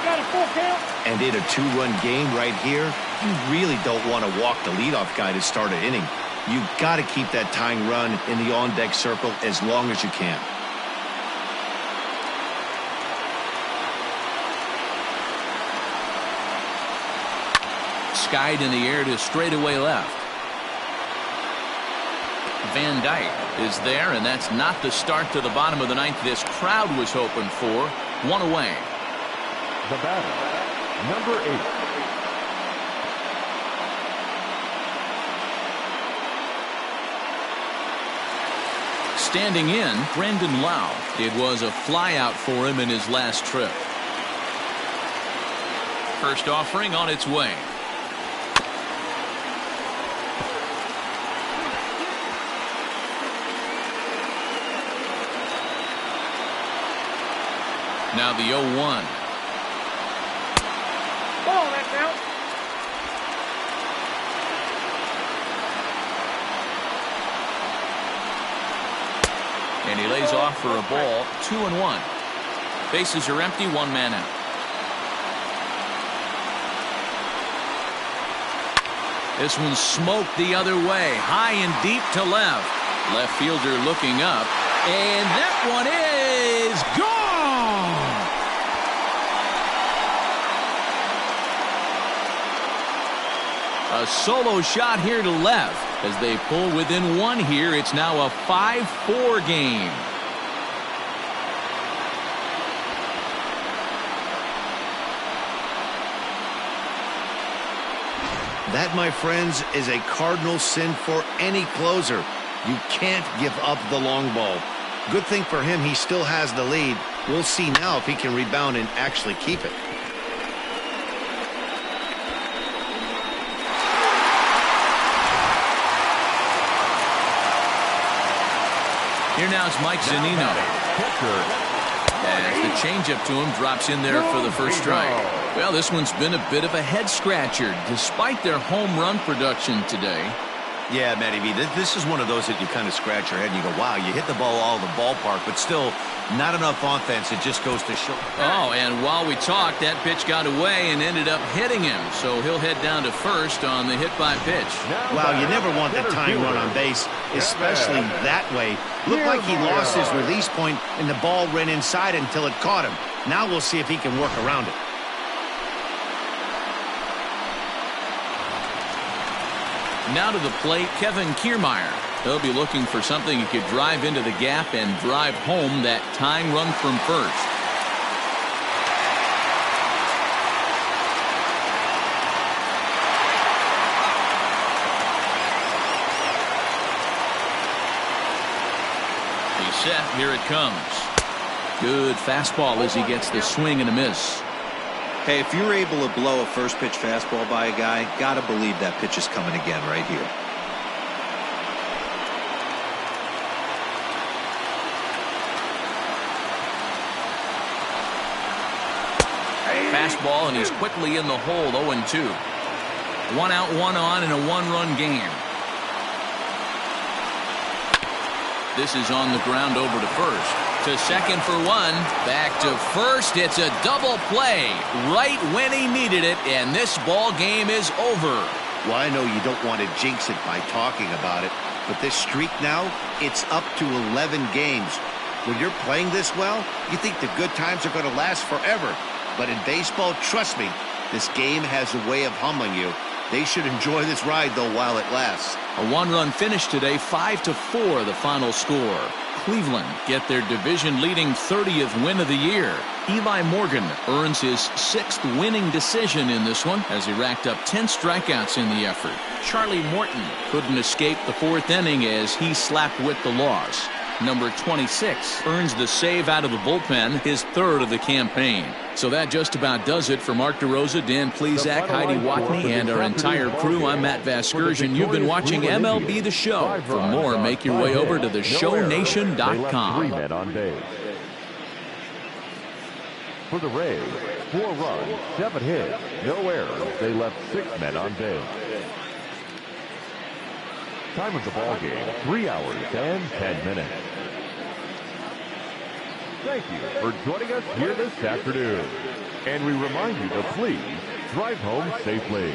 Got a full count. And in a 2-run game right here, you really don't want to walk the leadoff guy to start an inning. You've got to keep that tying run in the on-deck circle as long as you can. Skied in the air to straightaway left. Van Dyke is there, and that's not the start to the bottom of the ninth this crowd was hoping for. 1 away. The batter, number 8. Standing in, Brendan Lau. It was a flyout for him in his last trip. First offering on its way. Now the 0-1. Ball, that count. And he lays off for a ball. 2-1. Bases are empty. 1 man out. This one's smoked the other way. High and deep to left. Left fielder looking up. And that one is gone. A solo shot here to left. As they pull within 1 here, it's now a 5-4 game. That, my friends, is a cardinal sin for any closer. You can't give up the long ball. Good thing for him, he still has the lead. We'll see now if he can rebound and actually keep it. Here now is Mike Zunino. As the changeup to him drops in there for the first strike. Well, this one's been a bit of a head-scratcher, despite their home run production today. Yeah, Matty B, this is one of those that you kind of scratch your head and you go, wow, you hit the ball all the ballpark, but still not enough offense. It just goes to show. Oh, and while we talked, that pitch got away and ended up hitting him. So he'll head down to first on the hit-by pitch. Wow, you never want the tying run on base, especially that way. Looked like he lost his release point and the ball ran inside until it caught him. Now we'll see if he can work around it. Now to the plate, Kevin Kiermaier. He'll be looking for something he could drive into the gap and drive home that tying run from first. He's set. Here it comes. Good fastball as he gets the swing and a miss. Hey, if you're able to blow a first pitch fastball by a guy, gotta believe that pitch is coming again right here. Fastball, and he's quickly in the hole. 0-2. 1 out, 1 on in a 1-run game. This is on the ground over to first. To second for 1. Back to first. It's a double play right when he needed it, and this ball game is over. Well, I know you don't want to jinx it by talking about it, but this streak now, it's up to 11 games. When you're playing this well, you think the good times are going to last forever. But in baseball, trust me, this game has a way of humbling you. They should enjoy this ride, though, while it lasts. A 1-run finish today, 5-4 the final score. Cleveland get their division-leading 30th win of the year. Eli Morgan earns his 6th winning decision in this one as he racked up 10 strikeouts in the effort. Charlie Morton couldn't escape the 4th inning as he slapped with the loss. Number 26 earns the save out of the bullpen, his 3rd of the campaign. So that just about does it for Mark DeRosa, Dan Plesac, Heidi Watney, and our entire crew. I'm Matt Vasgersian. You've been watching MLB The Show. For more, make your way over to theshownation.com. 3 men on base. For the Rays, 4 runs, 7 hits, no errors. They left 6 men on base. Time of the ball game, 3 hours and 10 minutes. Thank you for joining us here this afternoon. And we remind you to please drive home safely.